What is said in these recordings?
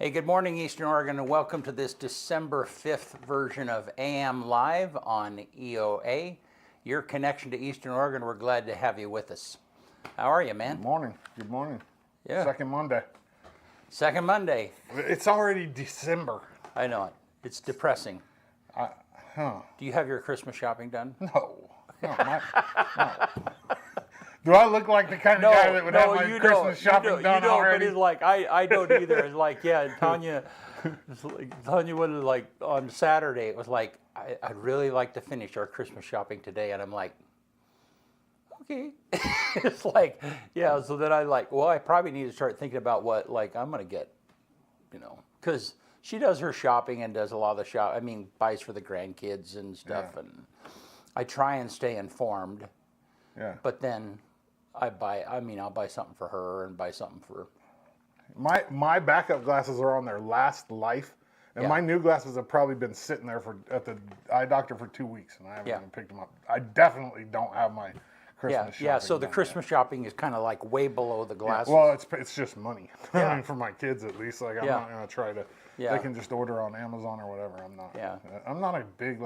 Hey, good morning, Eastern Oregon, and welcome to this December 5th version of AM Live on EOA. Your connection to Eastern Oregon, we're glad to have you with us. How are you, man? Good morning. Good morning. Yeah. Second Monday. Second Monday. It's already December. I know it. It's depressing. Do you have your Christmas shopping done? No. No. Do I look like the kind of guy that would have my Christmas shopping done already? But it's like, I don't either. It's like, yeah, Tanya would have, like, on Saturday, it was like, I'd really like to finish our Christmas shopping today. And I'm like, okay. It's like, yeah, so then I probably need to start thinking about what, like, I'm going to get, because she does her shopping and does a lot of the buys for the grandkids and stuff. Yeah. And I try and stay informed. Yeah. But then I'll buy something for her and buy something for... My backup glasses are on their last life. And my new glasses have probably been sitting there at the eye doctor for 2 weeks, and I haven't even picked them up. I definitely don't have my Christmas shopping. Yeah, so the Christmas shopping is kind of like way below the glasses. Yeah, well, it's just money. I mean, for my kids at least. Like, I'm not going to try to... Yeah. They can just order on Amazon or whatever. I'm not a big,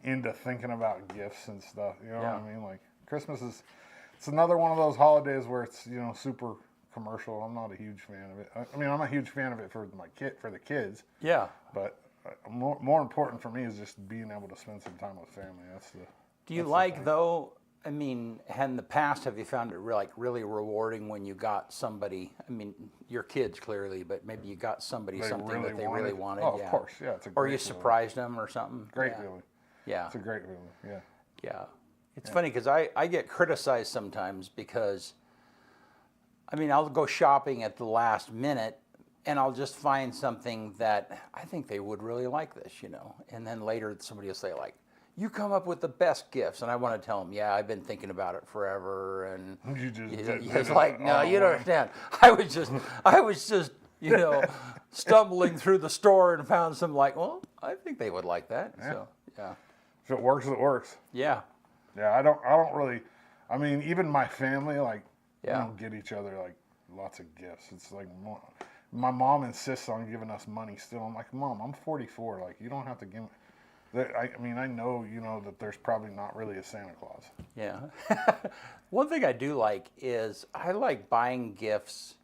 into thinking about gifts and stuff. You know what I mean? Like, Christmas it's another one of those holidays where it's, super commercial. I'm not a huge fan of it. I mean, I'm a huge fan of it for the kids. Yeah. But more important for me is just being able to spend some time with family. Do you like, though, in the past, have you found it really rewarding when you got somebody, your kids clearly, but maybe you got something that they really wanted? Oh, of course, yeah. It's a great or you surprised them or something? Great feeling. Yeah. It's a great feeling, yeah. Yeah. It's funny because I get criticized sometimes because, I'll go shopping at the last minute and I'll just find something that I think they would really like this, and then later somebody will say, like, you come up with the best gifts, and I want to tell them, yeah, I've been thinking about it forever, and it's like, no, you don't understand. I was just, stumbling through the store and found some, like, well, I think they would like that. Yeah. So, yeah. If it works, it works. Yeah. Yeah, I don't really, even my family, we don't get each other, lots of gifts. It's like, my mom insists on giving us money still. I'm like, Mom, I'm 44. Like, you don't have to give me. I know, that there's probably not really a Santa Claus. Yeah. One thing I do like is I like buying gifts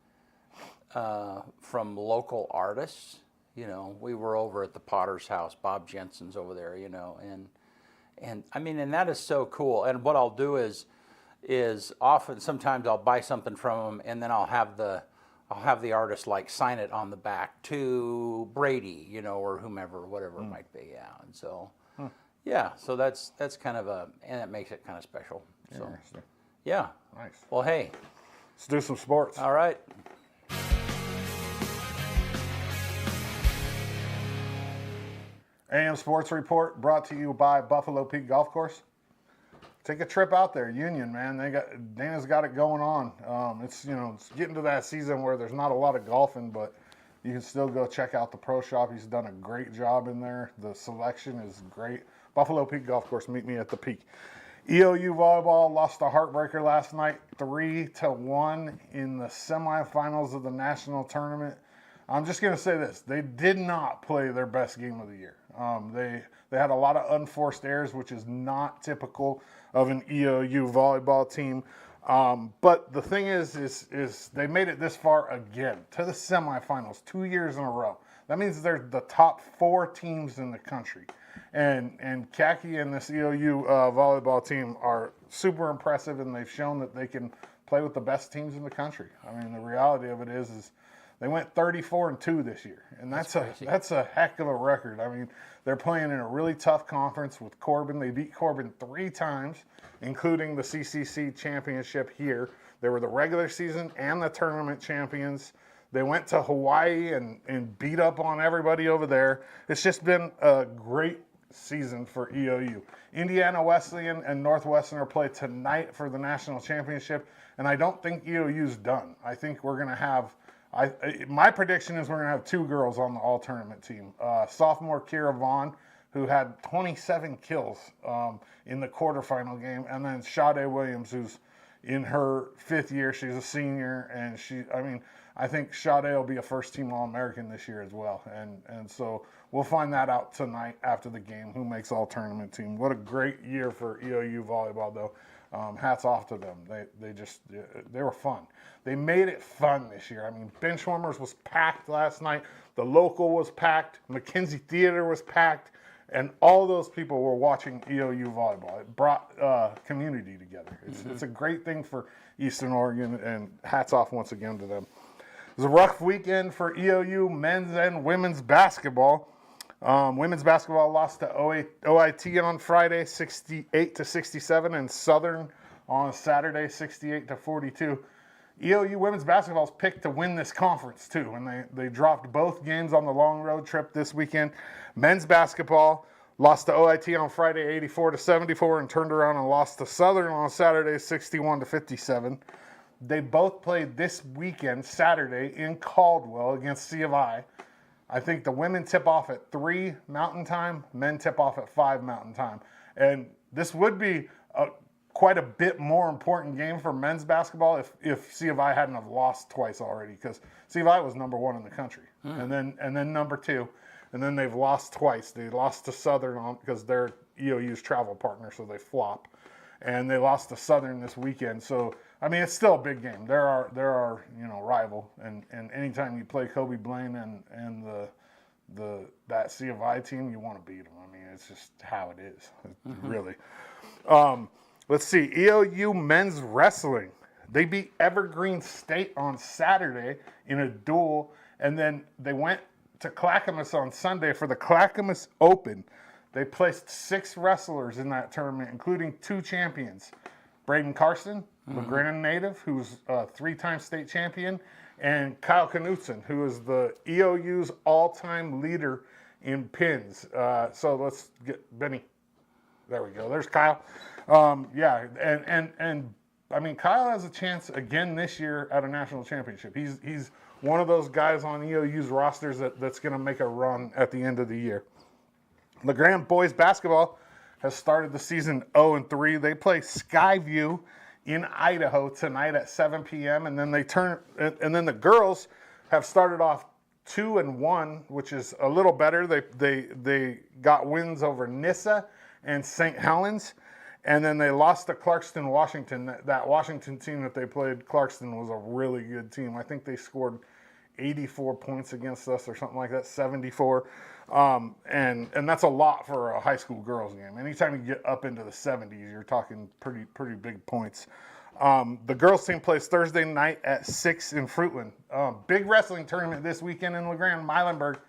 from local artists. We were over at the Potter's House. Bob Jensen's over there, and that is so cool. And what I'll do is sometimes I'll buy something from them, and then I'll have the artist sign it on the back to Brady, or whomever, whatever it might be. Yeah. And so, so that's kind of and it makes it kind of special. So, yeah. Nice. Well, hey. Let's do some sports. All right. AM Sports Report brought to you by Buffalo Peak Golf Course. Take a trip out there, Union, man. Dana's got it going on. It's getting to that season where there's not a lot of golfing, but you can still go check out the pro shop. He's done a great job in there. The selection is great. Buffalo Peak Golf Course. Meet me at the Peak. EOU volleyball lost a heartbreaker last night, 3-1 in the semifinals of the national tournament. I'm just going to say this. They did not play their best game of the year. They had a lot of unforced errors, which is not typical of an EOU volleyball team. But the thing is they made it this far again, to the semifinals, 2 years in a row. That means they're the top 4 teams in the country. And Khaki and this EOU volleyball team are super impressive, and they've shown that they can play with the best teams in the country. The reality of it is They went 34-2 this year, and that's a heck of a record. I mean, they're playing in a really tough conference with Corbin. They beat Corbin 3 times, including the CCC championship here. They were the regular season and the tournament champions. They went to Hawaii and beat up on everybody over there. It's just been a great season for EOU. Indiana Wesleyan and Northwestern are played tonight for the national championship, and I don't think EOU's done. I think we're going to have, my prediction is we're going to have 2 girls on the all-tournament team. Sophomore Kira Vaughn, who had 27 kills in the quarterfinal game, and then Sade Williams, who's in her 5th year. She's a senior, and I think Sade will be a first-team All-American this year as well. And so we'll find that out tonight after the game, who makes all-tournament team. What a great year for EOU volleyball, though. Hats off to them. They were fun. They made it fun this year. I mean, Benchwarmers was packed last night. The local was packed. McKenzie Theater was packed. And all those people were watching EOU volleyball. It brought community together. It's a great thing for Eastern Oregon, and hats off once again to them. It was a rough weekend for EOU men's and women's basketball. Women's basketball lost to OIT on Friday, 68-67, and Southern on Saturday, 68-42. EOU women's basketball is picked to win this conference too, and they dropped both games on the long road trip this weekend. Men's basketball lost to OIT on Friday, 84-74, and turned around and lost to Southern on Saturday, 61-57. They both played this weekend, Saturday, in Caldwell against C of I. I think the women tip off at 3 Mountain Time, men tip off at 5 Mountain Time. And this would be quite a bit more important game for men's basketball if C of I hadn't have lost twice already, because C of I was number 1 in the country, and then number 2, and then they've lost twice. They lost to Southern because they're EOU's travel partner, so they flop, and they lost to Southern this weekend. So I mean, it's still a big game. There are rival, and anytime you play Kobe Blaine and that C of I team, you want to beat them. I mean, it's just how it is, really. Let's see, EOU men's wrestling. They beat Evergreen State on Saturday in a duel, and then they went to Clackamas on Sunday for the Clackamas Open. They placed 6 wrestlers in that tournament, including 2 champions. Braden Carson, LeGrand native, who's a 3-time state champion, and Kyle Knutson, who is the EOU's all-time leader in pins. So let's get Benny. There we go. There's Kyle. And I mean, Kyle has a chance again this year at a national championship. He's one of those guys on EOU's rosters that's going to make a run at the end of the year. LeGrand boys basketball has started the season 0-3. They play Skyview in Idaho tonight at 7 p.m. and then the girls have started off 2-1, which is a little better. They got wins over Nissa and St. Helens, and then they lost to Clarkston, Washington. That Washington team that they played, Clarkston, was a really good team. I think they scored 84 points against us or something like that, 74. And that's a lot for a high school girls game. Anytime you get up into the 70s, you're talking pretty big points. The girls team plays Thursday night at 6 in Fruitland. Big wrestling tournament this weekend in LeGrand, Milenburg.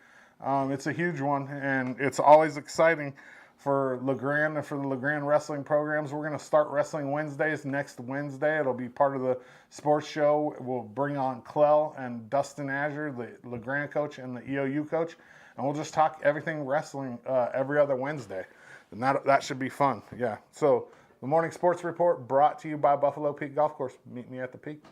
It's a huge one, and it's always exciting for LeGrand and for the LeGrand wrestling programs. We're going to start wrestling Wednesdays next Wednesday. It'll be part of the sports show. We'll bring on Clell and Dustin Azure, the LeGrand coach and the EOU coach, and we'll just talk everything wrestling every other Wednesday. And that should be fun. Yeah. So the morning sports report brought to you by Buffalo Peak Golf Course. Meet me at the Peak.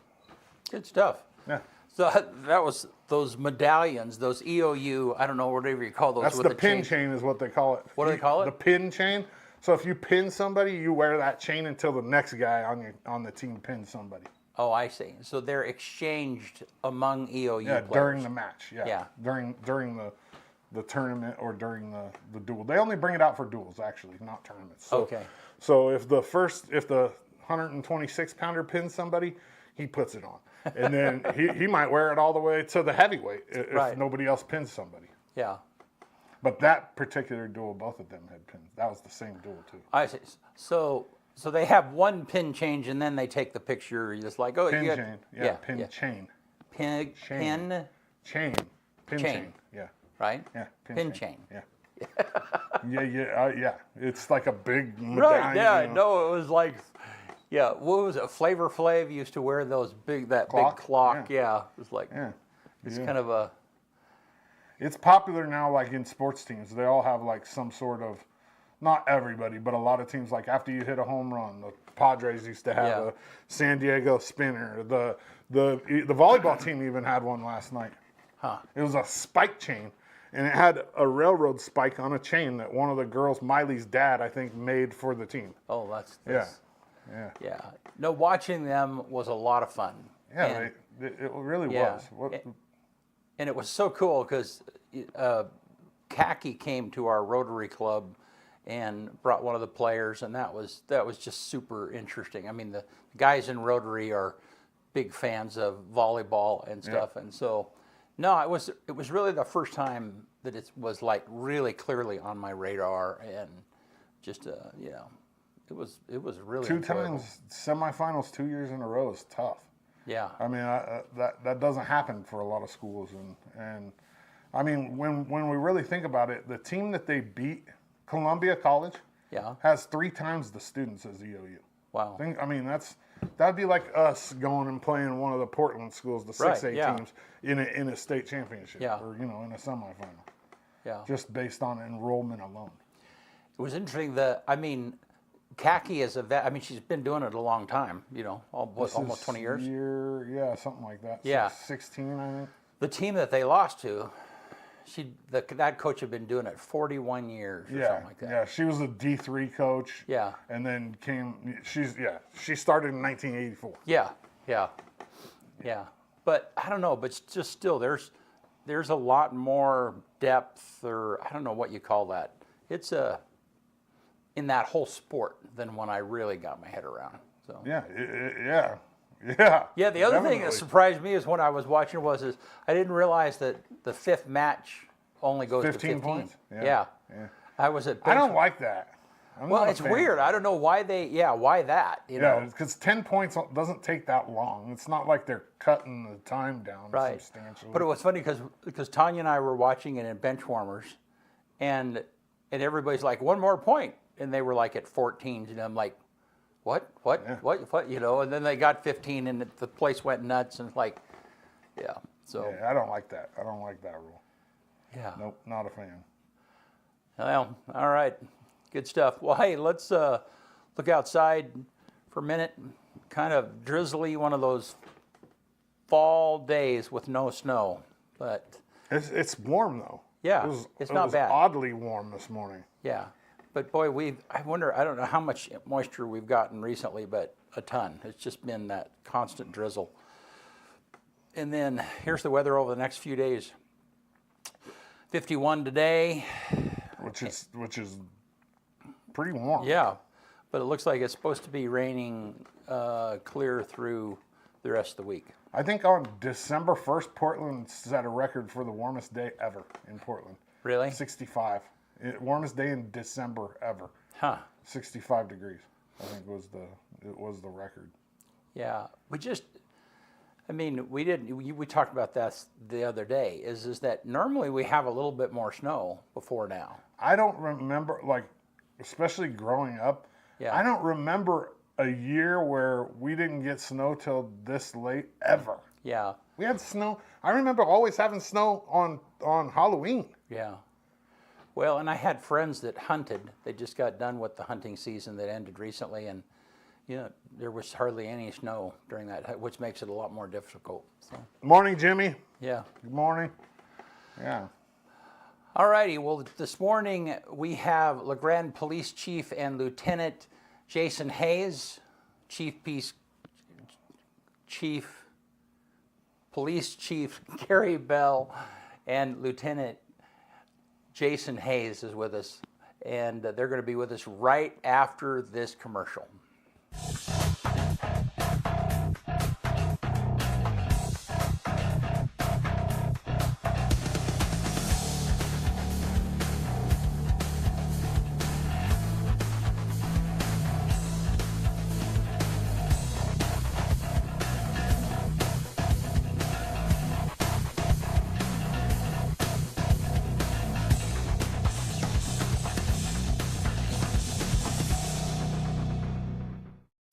Good stuff. Yeah. So that was those medallions, those EOU, I don't know, whatever you call those. That's with the pin chain is what they call it. What do they call it? The pin chain. So if you pin somebody, you wear that chain until the next guy on the team pins somebody. Oh, I see. So they're exchanged among EOU Yeah, players. during the match. Yeah. Yeah. During the tournament or during the duel. They only bring it out for duels, actually, not tournaments. So, Okay. So if the 126-pounder pins somebody, he puts it on. And then he might wear it all the way to the heavyweight if Right. nobody else pins somebody. Yeah. But that particular duel, both of them had pins. That was the same duel, too. I see. So they have one pin change and then they take the picture. You're just like, oh, Pin you got, chain. Yeah, pin chain. Pin. Pin Chain. chain. Yeah. right? Yeah. Pin chain. Yeah. Yeah. It's like a big medallion. Right, yeah, you know. no, it was like, yeah, what was it? Flavor Flav used to wear those big Clock? clock. Yeah, it was like, Yeah. it's Yeah. kind of a, It's popular now, like in sports teams. They all have like some sort of, not everybody, but a lot of teams, like after you hit a home run, the Padres used to have Yeah. a San Diego spinner. The volleyball team even had one last night. huh, It was a spike chain, and it had a railroad spike on a chain that one of the girls, Miley's dad, I think, made for the team. oh, that's Yeah. yeah. No, watching them was a lot of fun. Yeah, And- it really Yeah. was. What, And it was so cool because Khaki came to our Rotary Club and brought one of the players, and that was just super interesting. I mean, the guys in Rotary are big fans of volleyball and stuff, and so no, it was really the first time that it was like really clearly on my radar, and just you know, it was really two enjoyable. times semifinals 2 years in a row is tough. Yeah, I mean, that doesn't happen for a lot of schools, and I mean, when we really think about it, the team that they beat, Columbia College, yeah, has 3 times the students as EOU. wow, I mean, that'd be like us going and playing one of the Portland schools, the 6A Right, yeah. teams, in a state championship, Yeah. or in a semifinal, yeah. just based on enrollment alone. It was interesting that, I mean, Khaki is a vet. I mean, she's been doing it a long time, you know, This almost is 20 years. Yeah, something like that. Yeah. 16, I think. The team that they lost to, that coach had been doing it 41 years or Yeah, something like that. yeah. She was a D3 coach. Yeah. And then she started in 1984. Yeah. But I don't know, but it's just still, there's a lot more depth, or I don't know what you call that. It's in that whole sport than when I really got my head around. So. Yeah, yeah. Yeah, the other thing definitely. that surprised me is when I was watching is I didn't realize that the fifth match only goes 15 to 15 points? Yeah. Yeah. I was at I don't bench- like that. I'm Well, not a it's fan weird. of that. I don't know why why that, you Yeah, know. because 10 points doesn't take that long. It's not like they're cutting the time down Right. substantially. But it was funny because Tanya and I were watching it in bench warmers, and everybody's like, one more point, and they were like at 14, and I'm like, what, you know, and then they got 15, and the place went nuts, and it's like, yeah, so, Yeah, I don't like that. I don't like that rule. yeah. Nope, not a fan. Well, all right, good stuff. Well, hey, let's look outside for a minute. Kind of drizzly, one of those fall days with no snow, but It's warm though. Yeah, it's not bad. Oddly warm this morning. yeah. But boy, I don't know how much moisture we've gotten recently, but a ton. It's just been that constant drizzle. And then here's the weather over the next few days. 51 today. Which is pretty warm. Yeah, but it looks like it's supposed to be raining clear through the rest of the week. I think on December 1st, Portland set a record for the warmest day ever in Portland. Really? 65. Warmest day in December ever. Huh. 65 degrees. I think it was the record. Yeah. We talked about that the other day, is that normally we have a little bit more snow before now. I don't remember, like, especially growing up, Yeah. I don't remember a year where we didn't get snow till this late ever. Yeah. We had snow. I remember always having snow on Halloween. Yeah. Well, and I had friends that hunted. They just got done with the hunting season that ended recently, and there was hardly any snow during that, which makes it a lot more difficult. So, Morning, Jimmy. yeah. Good morning. Yeah. All righty. Well, this morning we have LeGrand Police Chief and Lieutenant Jason Hayes, Police Chief Gary Bell, and Lieutenant Jason Hayes is with us, and they're going to be with us right after this commercial.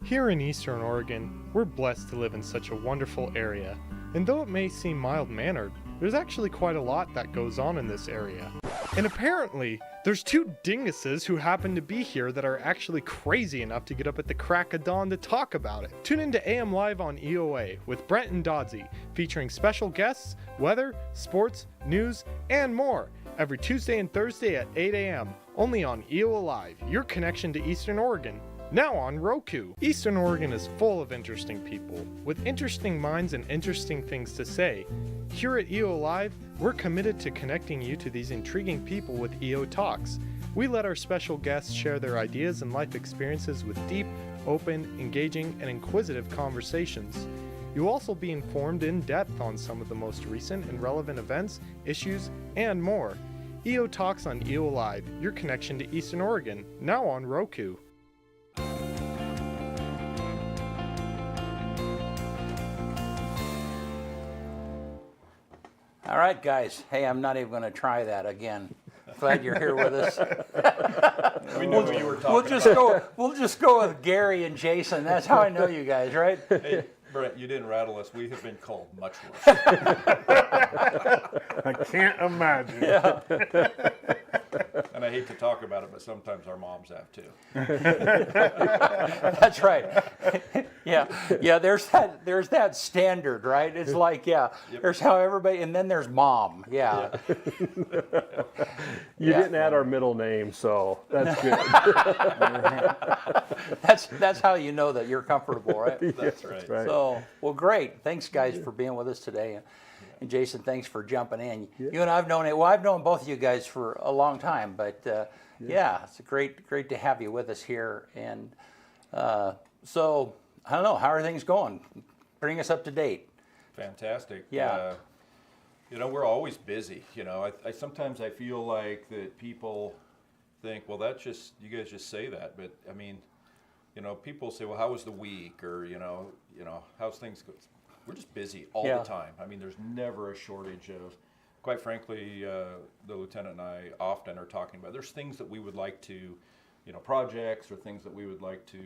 Here in Eastern Oregon, we're blessed to live in such a wonderful area, and though it may seem mild-mannered, there's actually quite a lot that goes on in this area. And apparently, there's two dinguses who happen to be here that are actually crazy enough to get up at the crack of dawn to talk about it. Tune in to AM Live on EOA with Brent and Dodsey, featuring special guests, weather, sports, news, and more, every Tuesday and Thursday at 8 a.m., only on EOA Live, your connection to Eastern Oregon. Now on Roku. Eastern Oregon is full of interesting people, with interesting minds and interesting things to say. Here at EO Live, we're committed to connecting you to these intriguing people with EO Talks. We let our special guests share their ideas and life experiences with deep, open, engaging, and inquisitive conversations. You'll also be informed in depth on some of the most recent and relevant events, issues, and more. EO Talks on EO Live, your connection to Eastern Oregon, now on Roku. All right, guys. Hey, I'm not even going to try that again. Glad you're here with us. We knew what you were talking We'll just about. go with Gary and Jason. That's how I know you guys, right? Hey, Brent, you didn't rattle us. We have been called much worse. I can't imagine. Yeah. And I hate to talk about it, but sometimes our moms have too. That's right. Yeah. There's that standard, right? It's like, there's how everybody, and then there's mom. Yeah. You didn't add our middle name, so that's good. That's how you know that you're comfortable, right? That's right. Right. So, well, great. Thanks, guys, for being with us today. And Jason, thanks for jumping in. You and I've known both of you guys for a long time, but it's great to have you with us here. And so, I don't know, how are things going? Bring us up to date. Fantastic. Yeah. We're always busy. I sometimes I feel like that people think, well, that's just, you guys just say that, but I mean, people say, well, how was the week, or how's things go? We're just busy all the time. I mean, there's never a shortage of, quite frankly, the lieutenant and I often are talking about, there's things that we would like to, projects or things that we would like to,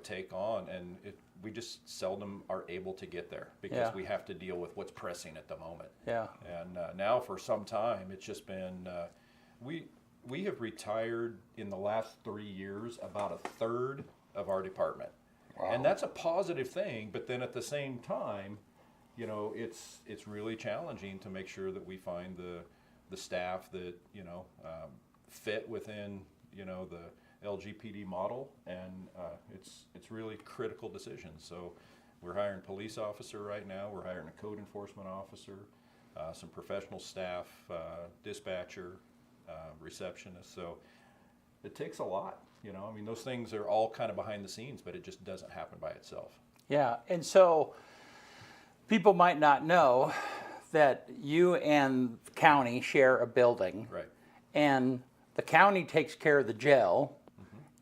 take on, and we just seldom are able to get there because we have to deal with what's pressing at the moment. Yeah. And now for some time, it's just been, we have retired in the last 3 years about a third of our department. Wow. And that's a positive thing, but then at the same time, it's really challenging to make sure that we find the staff that fit within the LGPD model, and it's really critical decisions. So we're hiring a police officer right now. We're hiring a code enforcement officer, some professional staff, dispatcher, receptionist. So it takes a lot. Those things are all kind of behind the scenes, but it just doesn't happen by itself. Yeah, and so people might not know that you and the county share a building. Right. And the county takes care of the jail.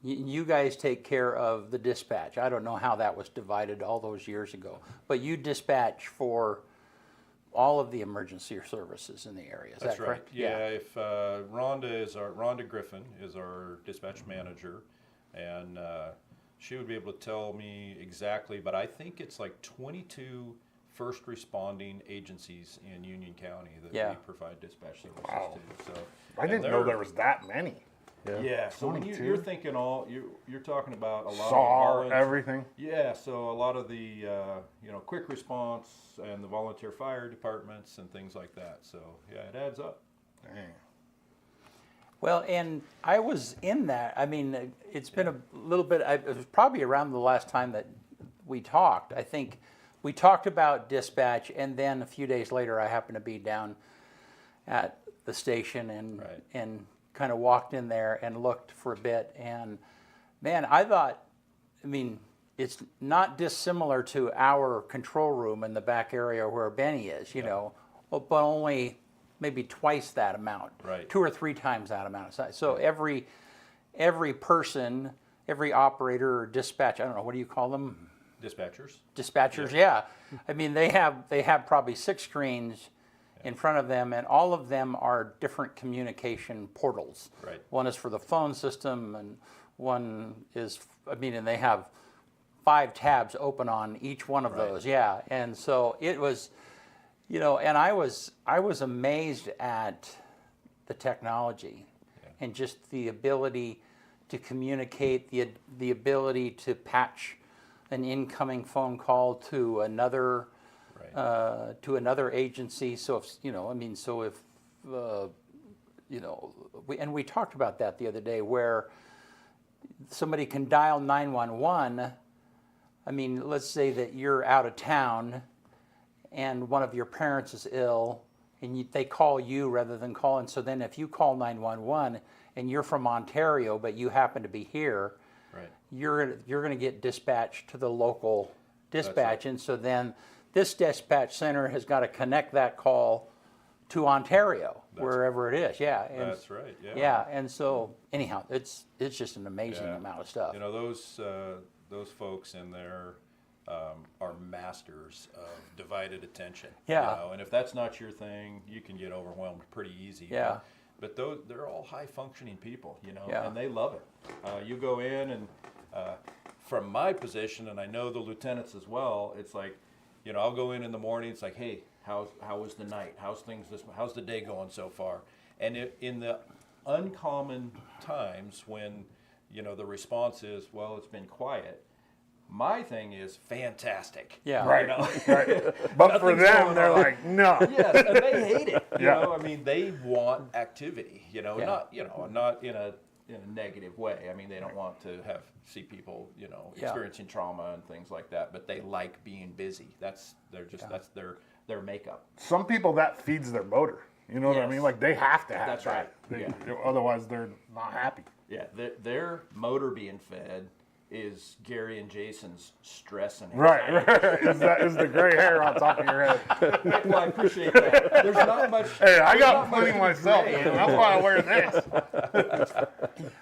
You guys take care of the dispatch. I don't know how that was divided all those years ago, but you dispatch for all of the emergency services in the area. Is That's that correct? right. Yeah. If Rhonda Griffin is our dispatch manager, and she would be able to tell me exactly. But I think it's like 22 first responding agencies in Union County that we provide dispatch services to. So I didn't know there was that many. Yeah. So when you're thinking you're talking about a lot SAR, of everything. Yeah, so a lot of the quick response and the volunteer fire departments and things like that. So yeah, it adds up. Dang. Well, and I was in that. I mean, it's been a little bit. It was probably around the last time that we talked. I think we talked about dispatch, and then a few days later, I happened to be down at the station and kind of walked in there and looked for a bit. And man, I thought, it's not dissimilar to our control room in the back area where Benny is, but only maybe twice that amount, right. 2 or 3 times that amount of size. So every person, every operator or dispatch, I don't know, what do you call them? Dispatchers, yeah. They have probably 6 screens in front of them, and all of them are different communication portals. Right. One is for the phone system, and one is, and they have 5 tabs open on each one of those. Yeah, and so it was, and I was amazed at the technology and just the ability to communicate, the ability to patch an incoming phone call to another agency. So if we talked about that the other day, where somebody can dial 911. I mean, let's say that you're out of town and one of your parents is ill, and they call you rather than calling. So then if you call 911 and you're from Ontario, but you happen to be here, Right. you're going to get dispatched to the local dispatch. right. And so then this dispatch center has got to connect that call to Ontario, wherever it is. Yeah. And, That's right. Yeah. yeah. And so anyhow, it's just an amazing Yeah. amount of stuff. You know, those folks in there are masters of divided attention. Yeah. And if that's not your thing, you can get overwhelmed pretty easy. Yeah. But they're all high functioning people, Yeah. and they love it. You go in and from my position, and I know the lieutenants as well, it's like, I'll go in the morning, it's like, hey, how was the night? How's the day going so far? And in the uncommon times when, the response is, well, it's been quiet, my thing is fantastic. Yeah. Right. Right. But for Nothing's them, going they're on. like, no. Yes, and they hate it. Yeah. I mean, they want activity. Not in a negative way. I mean, they don't want to see people, experiencing trauma and things like that. But they like being busy. That's their makeup. Some people, that feeds their motor. You know what I Yes. mean? Like, they have to have That's that. right. Otherwise, they're not happy. Yeah, their motor being fed is Gary and Jason's stress and Right. anxiety. Is the gray hair on top of your head. Well, I appreciate that. There's not much. Hey, I there's got not much plenty to be myself. gray. That's why I wear this.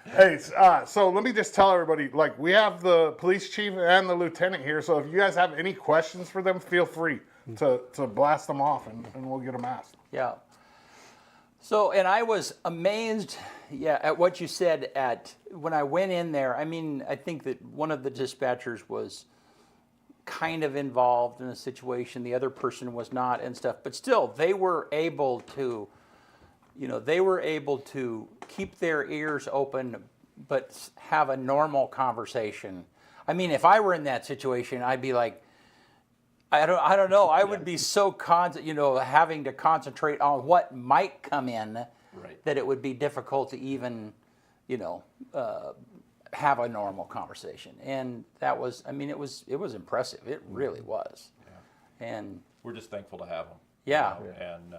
Hey, so let me just tell everybody, like, we have the police chief and the lieutenant here, so if you guys have any questions for them, feel free to blast them off, and we'll get them asked. Yeah. So, and I was amazed, at what you said when I went in there. I mean, I think that one of the dispatchers was kind of involved in the situation. The other person was not and stuff, but still they were able to, keep their ears open, but have a normal conversation. I mean, if I were in that situation, I'd be like, I don't know. I would be so having to concentrate on what might come in, Right. that it would be difficult to even, have a normal conversation. And that was, it was impressive. It really was. Yeah. And We're just thankful to have them. Yeah. And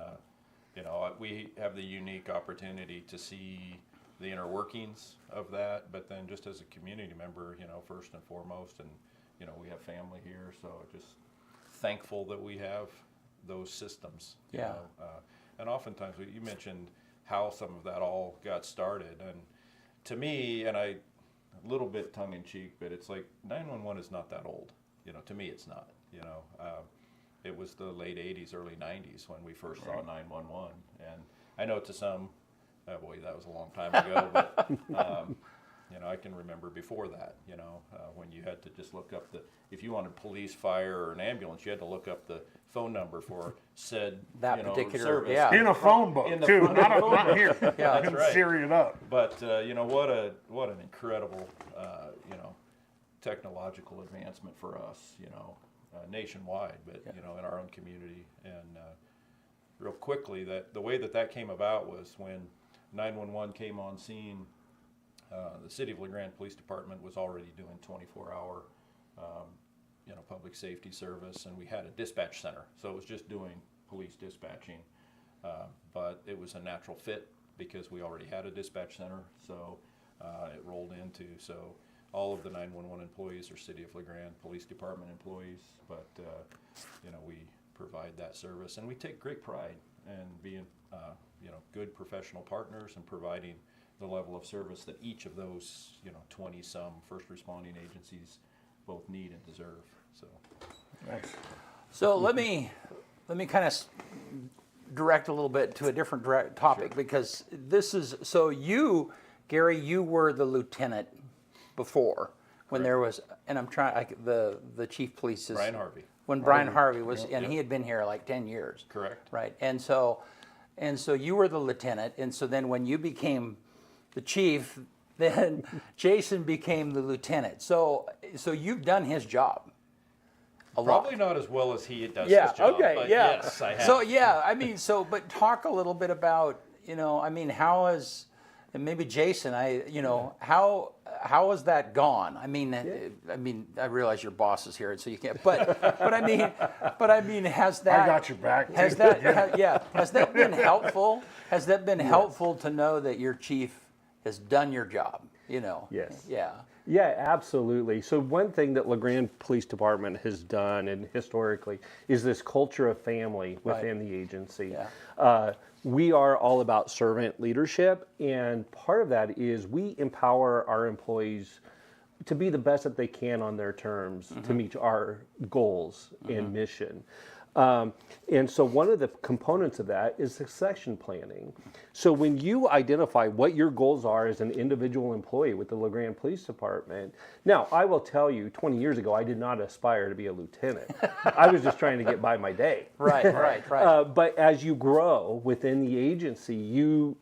we have the unique opportunity to see the inner workings of that, but then just as a community member, first and foremost, and we have family here, so just thankful that we have those systems. Yeah. And oftentimes, you mentioned how some of that all got started, and to me, and a little bit tongue in cheek, but it's like 911 is not that old. To me, it's not. It was the late 80s, early 90s when we first saw 911, and I know to some, oh boy, that was a long time ago, but I can remember before that, when you had to just look up if you wanted police, fire, or an ambulance, you had to look up the phone number for said That particular- service. yeah. In a phone book, In the too. phone- Not here. Yeah. You can That's right. Siri it up. But what an incredible technological advancement for us, nationwide, but in our own community. And real quickly, the way that came about was when 911 came on scene. The City of LeGrand Police Department was already doing 24-hour, public safety service, and we had a dispatch center, so it was just doing police dispatching. But it was a natural fit because we already had a dispatch center, so it rolled into. So all of the 911 employees are City of LeGrand Police Department employees, but we provide that service, and we take great pride in being good professional partners and providing the level of service that each of those 20-some first responding agencies both need and deserve. So Thanks. so let me kind of direct a little bit to a different topic, because this is, so you, Gary, you were the lieutenant before when there was, and I'm trying, the chief of police is Brian Harvey. when Brian Harvey was, and he had been here like 10 years. Correct. Right, and so you were the lieutenant, and so then when you became the chief, then Jason became the lieutenant. So you've done his job. Probably not as well as he does Yeah. his job. Okay. But Yeah. Yes, I have. So yeah, I mean, but talk a little bit about, I mean, how has, and maybe Jason, how has that gone? I mean, I realize your boss is here, and so you can't. But I mean, has that? I got your back. Has that? Has that been helpful? Has that been helpful to know that your chief has done your job? Yes. Yeah. Yeah, absolutely. So one thing that LeGrand Police Department has done, and historically, is this culture of family within the agency. Yeah. We are all about servant leadership, and part of that is we empower our employees to be the best that they can on their terms to meet our goals and mission. And so one of the components of that is succession planning. So when you identify what your goals are as an individual employee with the LeGrand Police Department, now I will tell you, 20 years ago, I did not aspire to be a lieutenant. I was just trying to get by my day. Right. But as you grow within the agency, you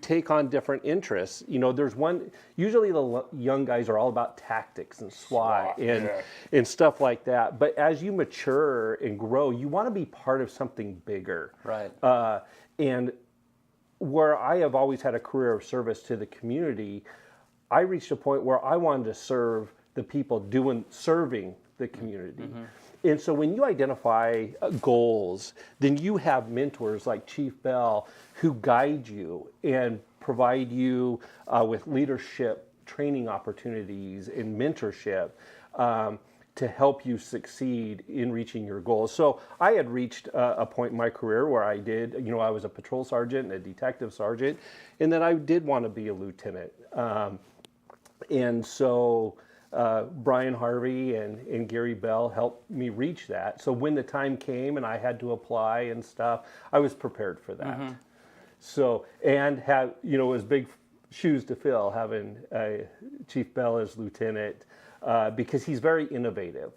take on different interests. There's one, usually the young guys are all about tactics and SWAT and stuff like that. But as you mature and grow, you want to be part of something bigger. Right. And where I have always had a career of service to the community, I reached a point where I wanted to serve the people serving the community. And so when you identify goals, then you have mentors like Chief Bell who guide you and provide you with leadership training opportunities and mentorship to help you succeed in reaching your goals. So I had reached a point in my career where I did, I was a patrol sergeant and a detective sergeant, and then I did want to be a lieutenant. And so Brian Harvey and Gary Bell helped me reach that. So when the time came and I had to apply and stuff, I was prepared for that. So, and it was big shoes to fill having Chief Bell as lieutenant because he's very innovative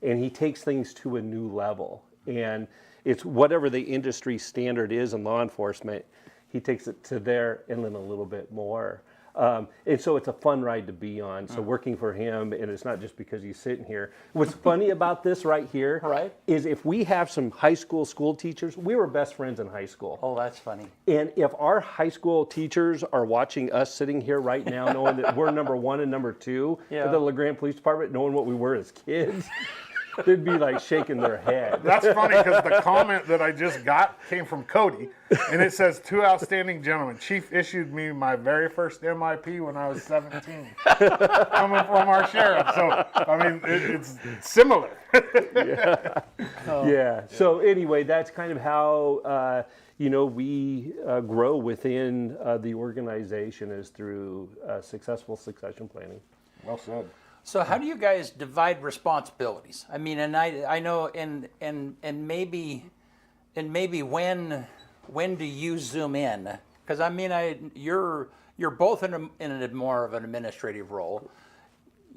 and he takes things to a new level. And it's whatever the industry standard is in law enforcement, he takes it to there and then a little bit more. And so it's a fun ride to be on. So working for him, and it's not just because he's sitting here. What's funny about this right here is if we have some high school teachers, we were best friends in high school. Oh, that's funny. And if our high school teachers are watching us sitting here right now, knowing that we're number 1 and number 2 at the LeGrand Police Department, knowing what we were as kids, they'd be like shaking their head. That's funny because the comment that I just got came from Cody, and it says, 2 outstanding gentlemen. Chief issued me my very first MIP when I was 17, coming from our sheriff. So, I mean, it's similar. Yeah. So anyway, that's kind of how, we grow within the organization is through successful succession planning. Well said. So how do you guys divide responsibilities? I mean, and I know, and maybe when do you zoom in? Because I mean, you're both in a more of an administrative role.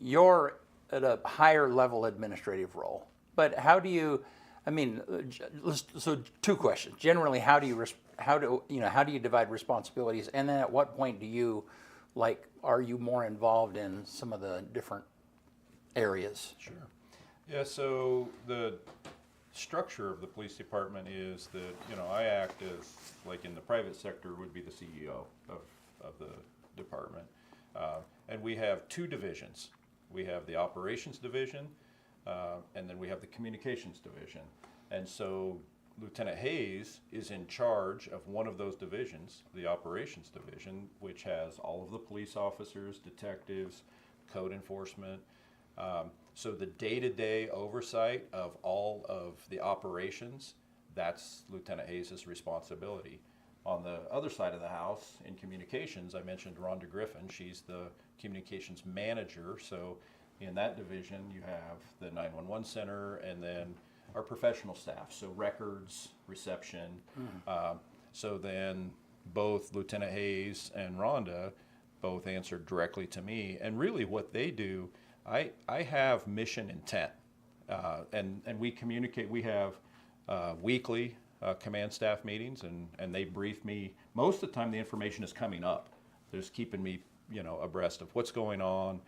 You're at a higher level administrative role. But how do you? I mean, so 2 questions. Generally, how do you divide responsibilities? And then at what point do you, are you more involved in some of the different areas? Sure. Yeah, so the structure of the police department is that, I act as, like in the private sector, would be the CEO of the department. And we have 2 divisions. We have the operations division, and then we have the communications division. And so Lieutenant Hayes is in charge of one of those divisions, the operations division, which has all of the police officers, detectives, code enforcement. So the day-to-day oversight of all of the operations, that's Lieutenant Hayes' responsibility. On the other side of the house, in communications, I mentioned Rhonda Griffin. She's the communications manager. So in that division, you have the 911 center and then our professional staff, so records, reception. So then both Lieutenant Hayes and Rhonda both answer directly to me. And really what they do, I have mission intent. And we communicate, we have weekly command staff meetings, and they brief me. Most of the time the information is coming up. They're just keeping me, abreast of what's going on.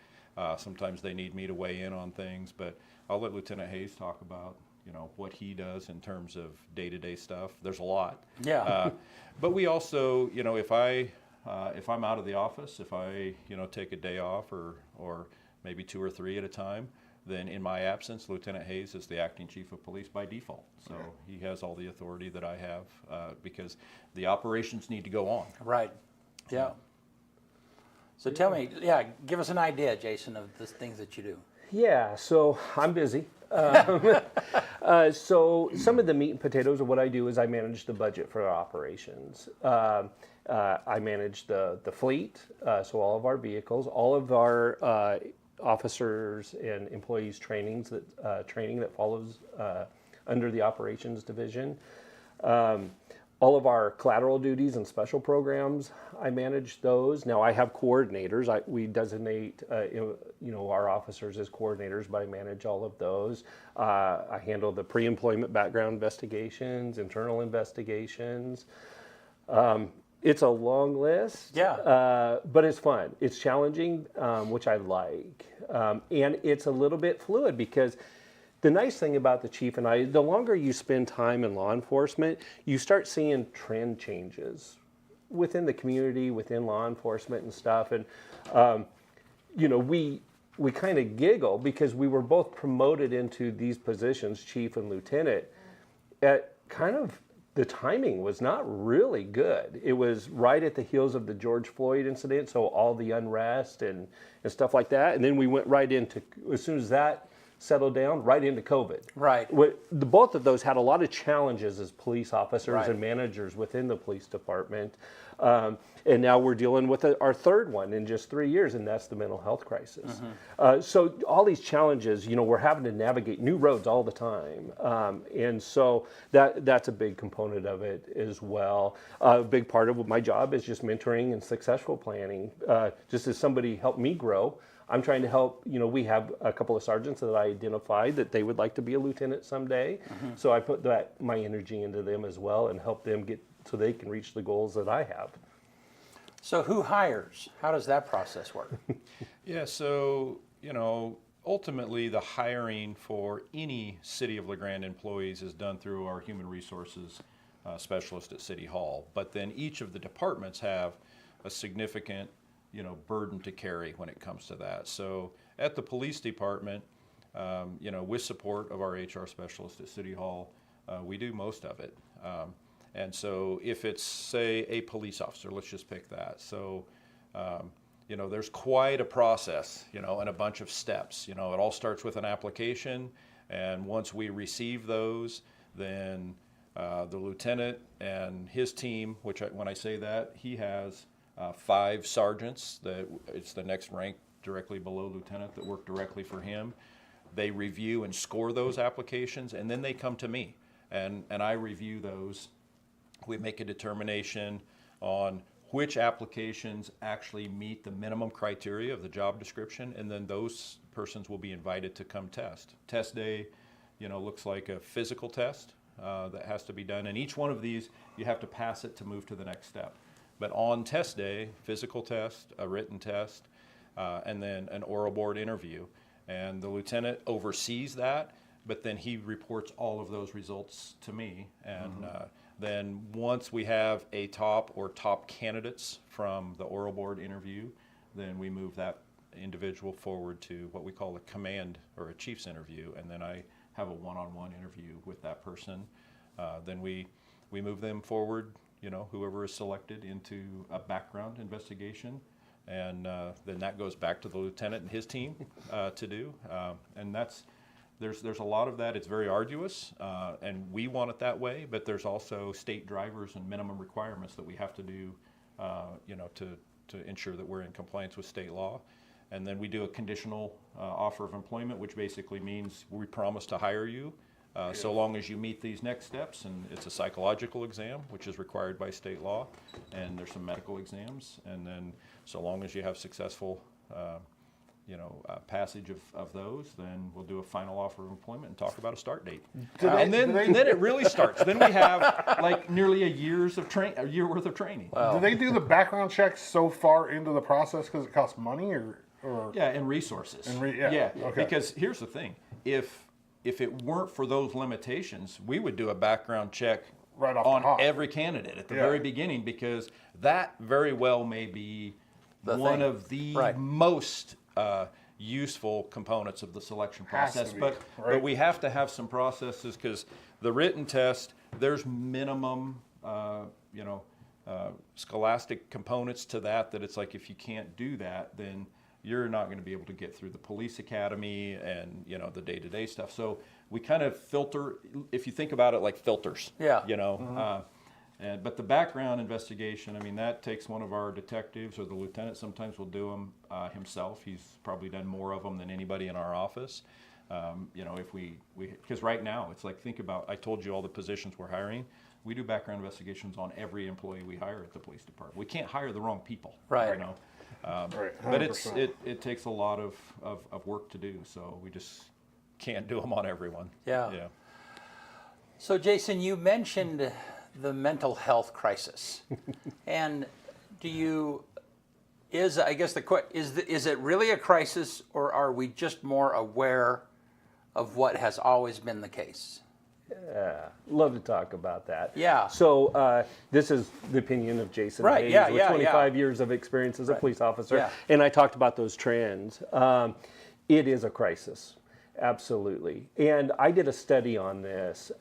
Sometimes they need me to weigh in on things, but I'll let Lieutenant Hayes talk about, what he does in terms of day-to-day stuff. There's a lot. Yeah. But we also, if I'm out of the office, if I, take a day off or maybe 2 or 3 at a time, then in my absence, Lieutenant Hayes is the acting chief of police by default. So he has all the authority that I have because the operations need to go on. Right. Yeah. So tell me, give us an idea, Jason, of the things that you do. Yeah, so I'm busy. So some of the meat and potatoes of what I do is I manage the budget for our operations. I manage the fleet, so all of our vehicles, all of our officers and employees training that follows under the operations division. All of our collateral duties and special programs, I manage those. Now I have coordinators. We designate, our officers as coordinators, but I manage all of those. I handle the pre-employment background investigations, internal investigations. It's a long list. Yeah. But it's fun. It's challenging, which I like, and it's a little bit fluid because. The nice thing about the chief and I, the longer you spend time in law enforcement, you start seeing trend changes within the community, within law enforcement and stuff. And, we kind of giggle because we were both promoted into these positions, chief and lieutenant, at kind of the timing was not really good. It was right at the heels of the George Floyd incident, so all the unrest and stuff like that. And then we went right into, as soon as that settled down, right into COVID. Right. Both of those had a lot of challenges as police officers Right. and managers within the police department. And now we're dealing with our third one in just 3 years, and that's the mental health crisis. So all these challenges, we're having to navigate new roads all the time. And so that's a big component of it as well. A big part of my job is just mentoring and successful planning. Just as somebody helped me grow, I'm trying to help, we have a couple of sergeants that I identified that they would like to be a lieutenant someday. So I put my energy into them as well and help them get so they can reach the goals that I have. So who hires? How does that process work? Yeah, so, ultimately the hiring for any City of LeGrand employees is done through our human resources specialist at City Hall. But then each of the departments have a significant burden to carry when it comes to that. So at the police department, with support of our HR specialist at City Hall, we do most of it. And so if it's, say, a police officer, let's just pick that. So, there's quite a process, and a bunch of steps. It all starts with an application, and once we receive those, then the lieutenant and his team, when I say that, he has 5 sergeants that it's the next rank directly below lieutenant that work directly for him. They review and score those applications, and then they come to me, and I review those. We make a determination on which applications actually meet the minimum criteria of the job description, and then those persons will be invited to come test. Test day, looks like a physical test that has to be done, and each one of these you have to pass it to move to the next step. But on test day, physical test, a written test, and then an oral board interview. And the lieutenant oversees that, but then he reports all of those results to me. And then once we have a top or top candidates from the oral board interview, then we move that individual forward to what we call a command or a chief's interview. And then I have a one-on-one interview with that person. Then we move them forward, whoever is selected, into a background investigation, and then that goes back to the lieutenant and his team to do. And there's a lot of that. It's very arduous, and we want it that way. But there's also state drivers and minimum requirements that we have to do, to ensure that we're in compliance with state law. And then we do a conditional offer of employment, which basically means we promise to hire you So long as you meet these next steps, and it's a psychological exam, which is required by state law, and there's some medical exams, and then so long as you have successful passage of those, then we'll do a final offer of employment and talk about a start date. And then it really starts. Then we have like nearly a year worth of training. Do they do the background checks so far into the process because it costs money or? Yeah, and resources. Okay. Because here's the thing: if it weren't for those limitations, we would do a background check Right off the on hop. every candidate at the very beginning, because that very well may be one of the most useful components of the selection Has to process. be, But right? we have to have some processes, because the written test, there's minimum scholastic components to that it's like, if you can't do that, then you're not going to be able to get through the police academy and the day-to-day stuff. So we kind of filter, if you think about it like filters. Yeah. But the background investigation, I mean, that takes one of our detectives, or the lieutenant sometimes will do them himself. He's probably done more of them than anybody in our office. Because right now it's like, think about, I told you all the positions we're hiring. We do background investigations on every employee we hire at the police department. We can't hire the wrong people. Right. Right. But 100%. it takes a lot of work to do, so we just can't do them on everyone. Yeah. Yeah. So, Jason, you mentioned the mental health crisis, and is it really a crisis, or are we just more aware of what has always been the case? Love to talk about that. Yeah. So this is the opinion of Jason Right, Hayes, yeah, with yeah, 25 years of experience as a police officer, Yeah. and I talked about those trends. It is a crisis, absolutely. And I did a study on this.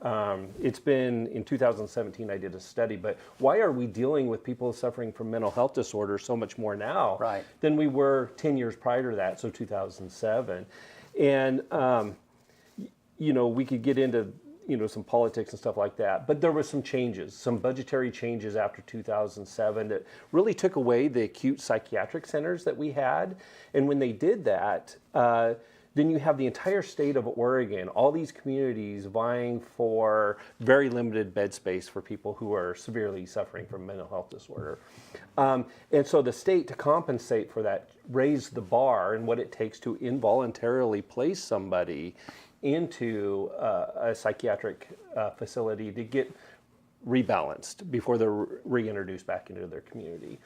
It's been in 2017 I did a study, but why are we dealing with people suffering from mental health disorders so much more now Right. than we were 10 years prior to that, so 2007? And we could get into some politics and stuff like that. But there were some changes, some budgetary changes after 2007 that really took away the acute psychiatric centers that we had. And when they did that, then you have the entire state of Oregon, all these communities vying for very limited bed space for people who are severely suffering from mental health disorder. And so the state, to compensate for that, raised the bar and what it takes to involuntarily place somebody into a psychiatric facility to get rebalanced before they're reintroduced back into their community.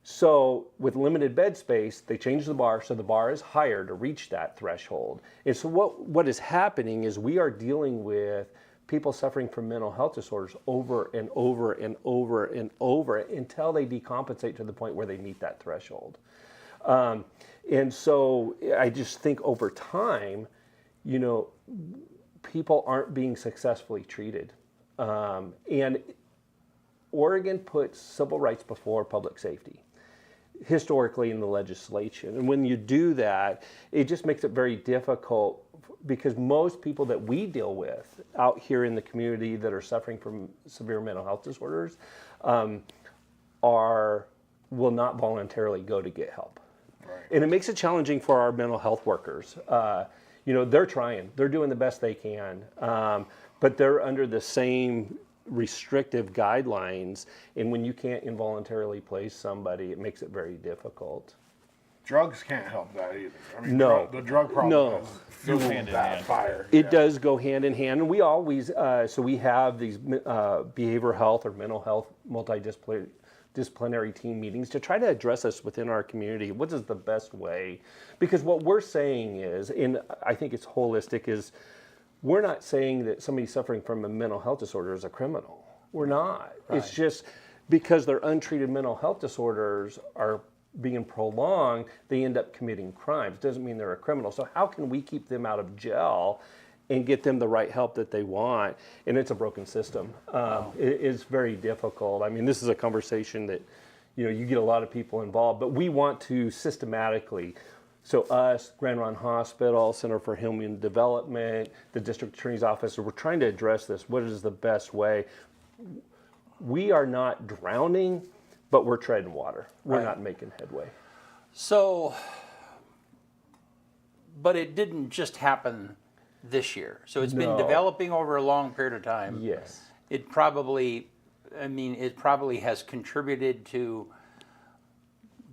So with limited bed space, they changed the bar, so the bar is higher to reach that threshold. And so what is happening is we are dealing with people suffering from mental health disorders over and over and over and over until they decompensate to the point where they meet that threshold. And so I just think over time, people aren't being successfully treated. And Oregon puts civil rights before public safety, historically in the legislation. And when you do that, it just makes it very difficult, because most people that we deal with out here in the community that are suffering from severe mental health disorders will not voluntarily go to get help. And it makes it challenging for our mental health workers. They're trying, they're doing the best they can, but they're under the same restrictive guidelines. And when you can't involuntarily place somebody, it makes it very difficult. Drugs can't help that either. I mean, No. the drug problem No. has fueled hand in that hand. fire. It does go hand in hand, and we always, so we have these behavioral health or mental health multidisciplinary team meetings to try to address this within our community. What is the best way? Because what we're saying is, and I think it's holistic, is we're not saying that somebody suffering from a mental health disorder is a criminal. We're not. Right. It's just because their untreated mental health disorders are being prolonged, they end up committing crimes. Doesn't mean they're a criminal. So how can we keep them out of jail and get them the right help that they want? And it's a broken system. It is very difficult. I mean, this is a conversation that, you get a lot of people involved, but we want to systematically, so us, Grand Ronde Hospital, Center for Human Development, the District Attorney's Office, we're trying to address this. What is the best way? We are not drowning, but we're treading water. We're not making headway. So, but it didn't just happen this year. So it's been No. developing over a long period of time. Yes. It probably, it probably has contributed to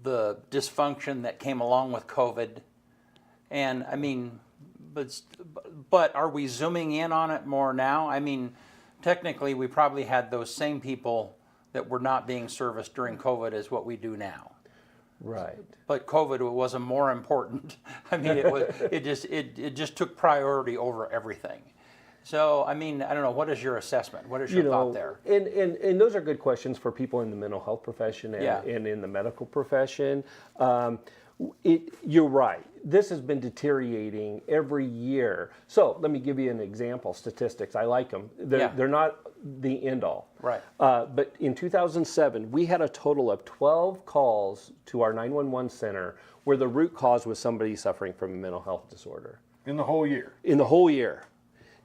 the dysfunction that came along with COVID. And I mean, but are we zooming in on it more now? I mean, technically, we probably had those same people that were not being serviced during COVID as what we do now. Right. But COVID wasn't more important. I mean, it just took priority over everything. So, I mean, I don't know. What is your assessment? What is your thought there? And those are good questions for people in the mental health profession and, Yeah. and in the medical profession. You're right. This has been deteriorating every year. So let me give you an example. Statistics, I like them. They're not the end all. Right. But in 2007, we had a total of 12 calls to our 911 center where the root cause was somebody suffering from a mental health disorder. In the whole year. In the whole year.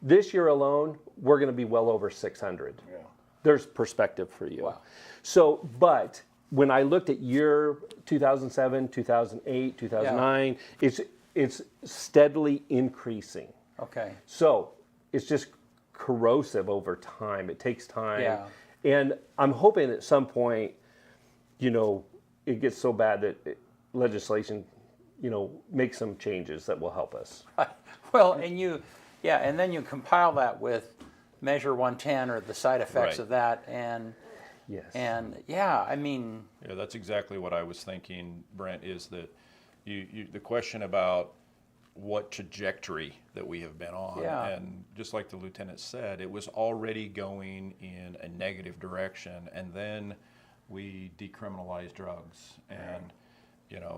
This year alone, we're going to be well over 600. Yeah. There's perspective for you. Wow. So, but when I looked at year 2007, 2008, 2009, it's steadily increasing. Okay. So it's just corrosive over time. It takes time. Yeah. And I'm hoping at some point, it gets so bad that legislation, makes some changes that will help us. Well, and then you compile that with Measure 110 or the side effects Right. of that, and Yes. I mean, Yeah, that's exactly what I was thinking, Brent, is that the question about what trajectory that we have been on. Yeah. And just like the lieutenant said, it was already going in a negative direction. And then we decriminalized drugs. And,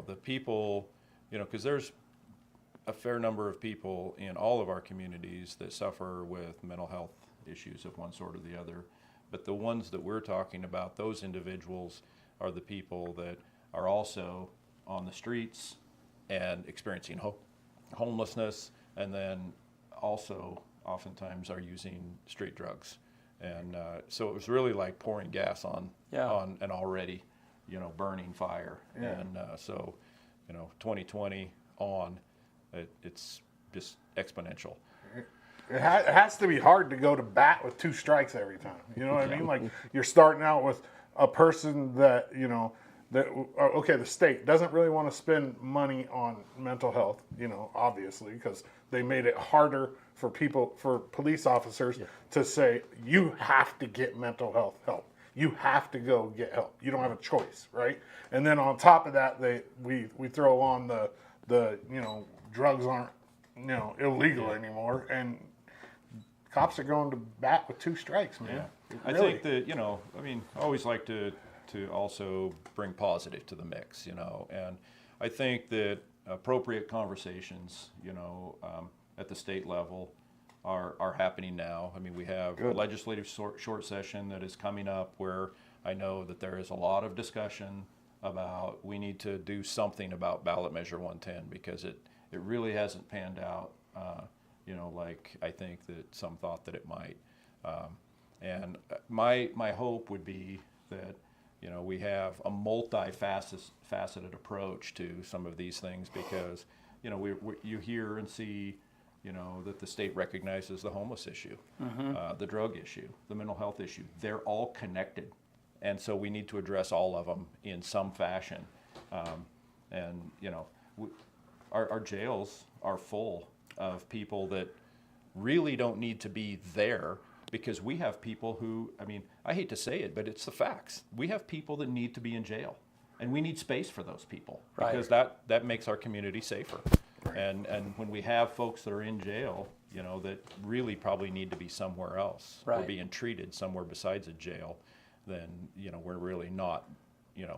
the people, because there's a fair number of people in all of our communities that suffer with mental health issues of one sort or the other. But the ones that we're talking about, those individuals are the people that are also on the streets and experiencing homelessness, and then also oftentimes are using street drugs. And so it was really like pouring gas on an already, burning fire. Yeah. And so, 2020 on, it's just exponential. It has to be hard to go to bat with 2 strikes every time. You know what I mean? Like, you're starting out with a person that, the state doesn't really want to spend money on mental health, obviously, because they made it harder for police officers to say, you have to get mental health help. You have to go get help. You don't have a choice, right? And then on top of that, we throw on the drugs aren't, illegal anymore, and cops are going to bat with 2 strikes, man. I think that, I always like to also bring positive to the mix, and I think that appropriate conversations, at the state level are happening now. I mean, we have a legislative short session that is coming up where I know that there is a lot of discussion about we need to do something about ballot measure 110 because it really hasn't panned out, like I think that some thought that it might. And my hope would be that, we have a multifaceted approach to some of these things because, you hear and see, that the state recognizes the homeless issue, the drug issue, the mental health issue. They're all connected. And so we need to address all of them in some fashion. Our jails are full of people that really don't need to be there because we have people who, I hate to say it, but it's the facts. We have people that need to be in jail, and we need space for those people because that makes our community safer. And when we have folks that are in jail, that really probably need to be somewhere else or being treated somewhere besides a jail, then, we're really not,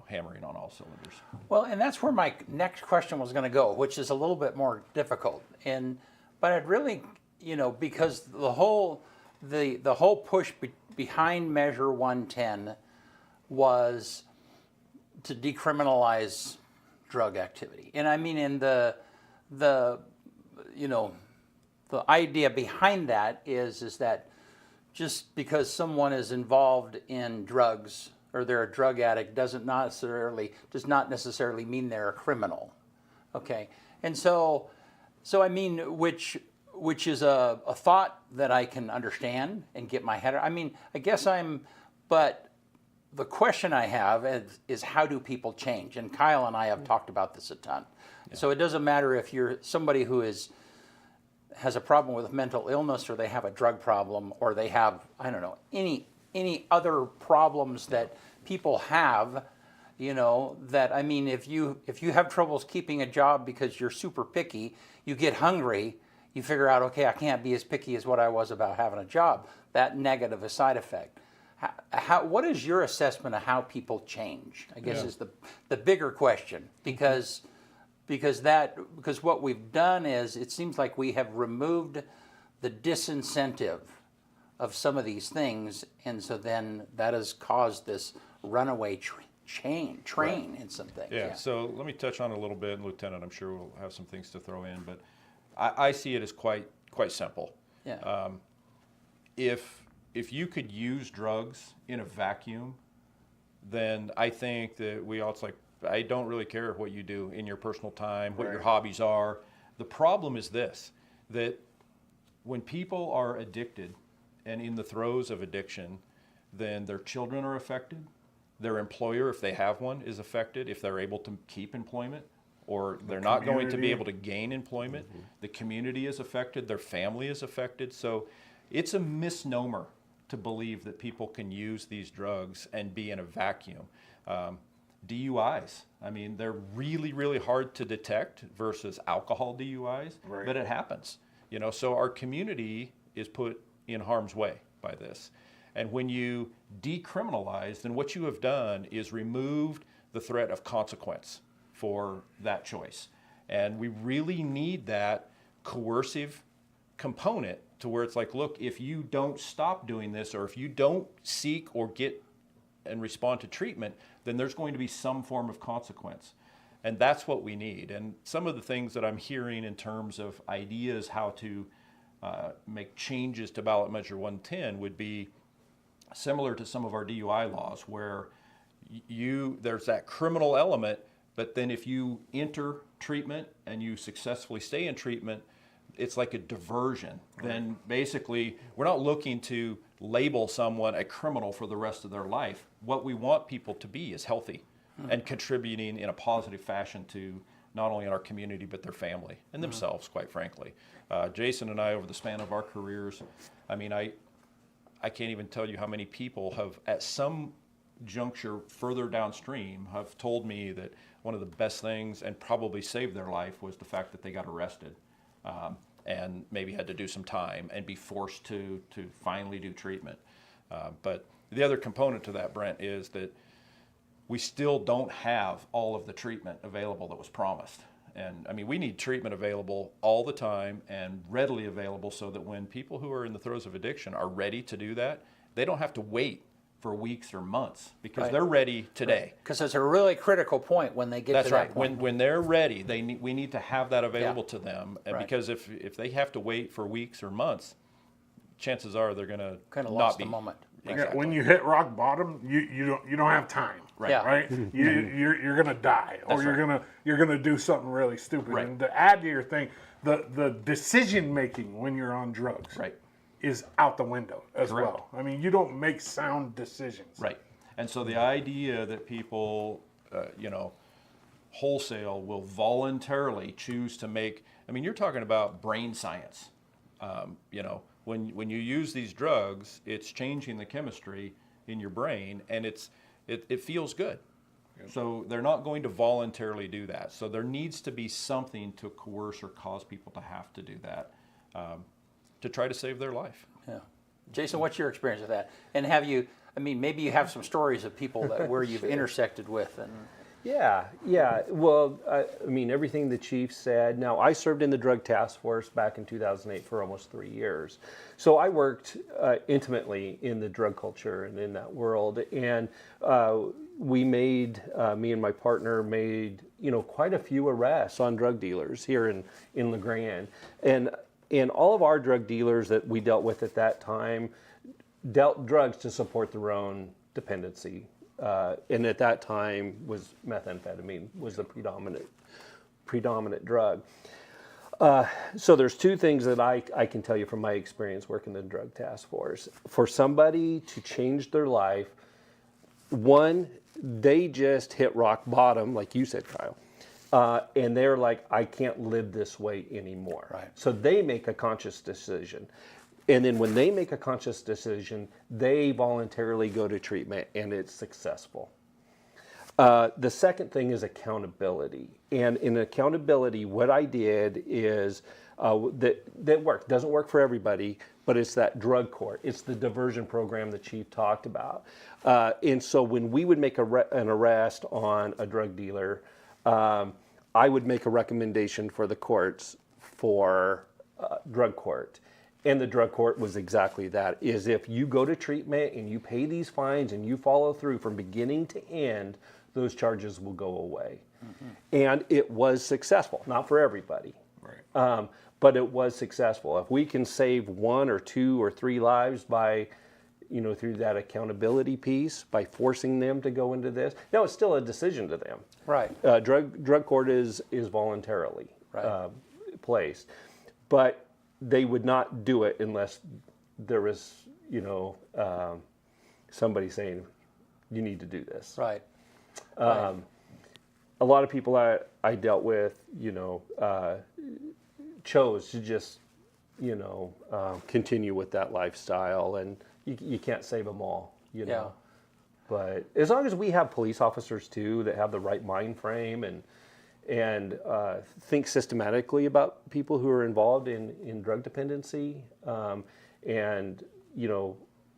hammering on all cylinders. well, and that's where my next question was going to go, which is a little bit more difficult. But I'd really, because the whole push behind Measure 110 was to decriminalize drug activity, and I mean, in the idea behind that is that just because someone is involved in drugs or they're a drug addict does not necessarily mean they're a criminal. Okay, and so I mean, which which is a thought that I can understand and get my head. I mean, I guess but the question I have is how do people change? And Kyle and I have talked about this a ton. So it doesn't matter if you're somebody who has a problem with mental illness, or they have a drug problem, or they have, I don't know, any other problems that people have, you know, that, I mean, if you have troubles keeping a job because you're super picky, you get hungry, you figure out, okay, I can't be as picky as what I was about having a job. That negative a side effect. What is your assessment of how people change? I guess is the bigger question, because what we've done is, it seems like we have removed the disincentive of some of these things, and so then that has caused this runaway train in some things. Yeah, so let me touch on it a little bit, and Lieutenant, I'm sure we'll have some things to throw in, but I see it as quite simple. Yeah. If you could use drugs in a vacuum, then I think that it's like, I don't really care what you do in your personal time, what your hobbies are. The problem is this, that when people are addicted and in the throes of addiction, then their children are affected. Their employer, if they have one, is affected if they're able to keep employment, or they're not going to be able to gain employment. The community is affected, their family is affected. So it's a misnomer to believe that people can use these drugs and be in a vacuum. DUIs, I mean, they're really, really hard to detect versus alcohol DUIs, but it happens. You know, so our community is put in harm's way by this. And when you decriminalize, then what you have done is removed the threat of consequence for that choice. And we really need that coercive component to where it's like, look, if you don't stop doing this, or if you don't seek or get and respond to treatment, then there's going to be some form of consequence. And that's what we need. And some of the things that I'm hearing in terms of ideas how to make changes to ballot measure 110 would be similar to some of our DUI laws, where there's that criminal element, but then if you enter treatment and you successfully stay in treatment, it's like a diversion. Then basically, we're not looking to label someone a criminal for the rest of their life. What we want people to be is healthy and contributing in a positive fashion to not only our community, but their family and themselves, quite frankly. Jason and I, over the span of our careers, I mean, I can't even tell you how many people have, at some juncture further downstream, have told me that one of the best things and probably saved their life was the fact that they got arrested. And maybe had to do some time and be forced to finally do treatment. But the other component to that, Brent, is that we still don't have all of the treatment available that was promised. And I mean, we need treatment available all the time and readily available, so that when people who are in the throes of addiction are ready to do that, they don't have to wait for weeks or months, because they're ready today. Because it's a really critical point when they get to that point. When they're ready, we need to have that available to them. And because if they have to wait for weeks or months, chances are they're going to kind of not lost be. the moment. Yeah, when you hit rock bottom, you don't have time. Right. Yeah. Right? You're gonna die, or you're gonna do something really stupid. Right. And to add to your thing, the decision making when you're on drugs is out the window as well. I mean, you don't make sound decisions. Right. And so the idea that people, wholesale will voluntarily choose to make, I mean, you're talking about brain science. When you use these drugs, it's changing the chemistry in your brain, and it feels good. So they're not going to voluntarily do that. So there needs to be something to coerce or cause people to have to do that to try to save their life. Yeah. Jason, what's your experience with that? And have you, I mean, maybe you have some stories of people where you've intersected with. And Yeah. Well, I mean, everything the chief said. Now, I served in the drug task force back in 2008 for almost 3 years. So I worked intimately in the drug culture and in that world. And we made, me and my partner made, quite a few arrests on drug dealers here in LeGrand. And all of our drug dealers that we dealt with at that time dealt drugs to support their own dependency. And at that time was methamphetamine was the predominant drug. So there's two things that I can tell you from my experience working the drug task force. For somebody to change their life, one, they just hit rock bottom, like you said, Kyle. And they're like, I can't live this way anymore. Right. So they make a conscious decision. And then when they make a conscious decision, they voluntarily go to treatment and it's successful. The second thing is accountability. And in accountability, what I did is that worked. Doesn't work for everybody, but it's that drug court. It's the diversion program the chief talked about. And so when we would make an arrest on a drug dealer, I would make a recommendation for the courts for drug court. And the drug court was exactly that, is if you go to treatment and you pay these fines and you follow through from beginning to end, those charges will go away. And it was successful, not for everybody. Right. But it was successful. If we can save 1 or 2 or 3 lives by, through that accountability piece, by forcing them to go into this. Now, it's still a decision to them. Right. Drug court is voluntarily Right. placed. But they would not do it unless there was, somebody saying, you need to do this. Right. A lot of people I dealt with, chose to just, continue with that lifestyle, and you can't save them all, Yeah. But as long as we have police officers too that have the right mind frame and think systematically about people who are involved in drug dependency, and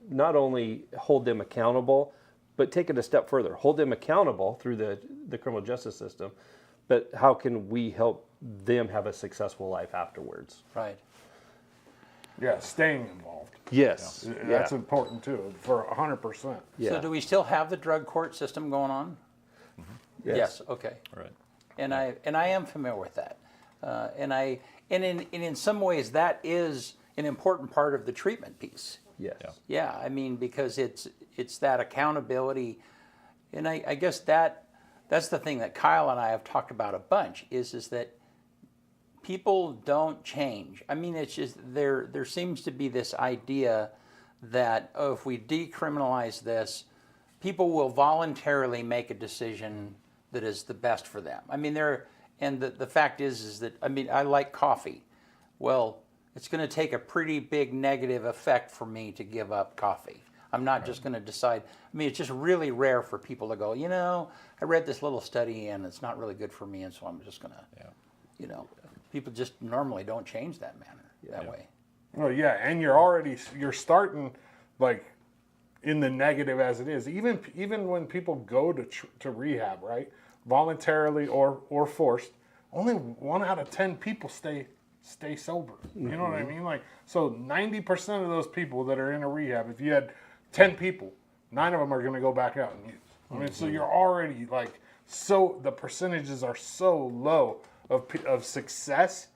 not only hold them accountable, but take it a step further. Hold them accountable through the criminal justice system, but how can we help them have a successful life afterwards? Right. Yeah, staying involved. Yes. That's important too, for 100%. Yeah. So do we still have the drug court system going on? Yes. Okay. Right. And I am familiar with that, and in some ways that is an important part of the treatment piece. Yes. Yeah. Yeah, I mean, because it's that accountability, and I guess that's the thing that Kyle and I have talked about a bunch is that people don't change. I mean, it's just there seems to be this idea that if we decriminalize this, people will voluntarily make a decision that is the best for them. I mean, the fact is that, I mean, I like coffee. Well, it's going to take a pretty big negative effect for me to give up coffee. I'm not just going to decide. I mean, it's just really rare for people to go, I read this little study and it's not really good for me, and so I'm just going to, people just normally don't change that that way. Well, yeah, and you're starting like in the negative as it is. Even when people go to rehab, right, voluntarily or forced, only 1 out of 10 people stay sober. You know what I mean? Like, so 90% of those people that are in a rehab, if you had 10 people, 9 of them are going to go back out and use. I mean, so you're already like, so the percentages are so low of success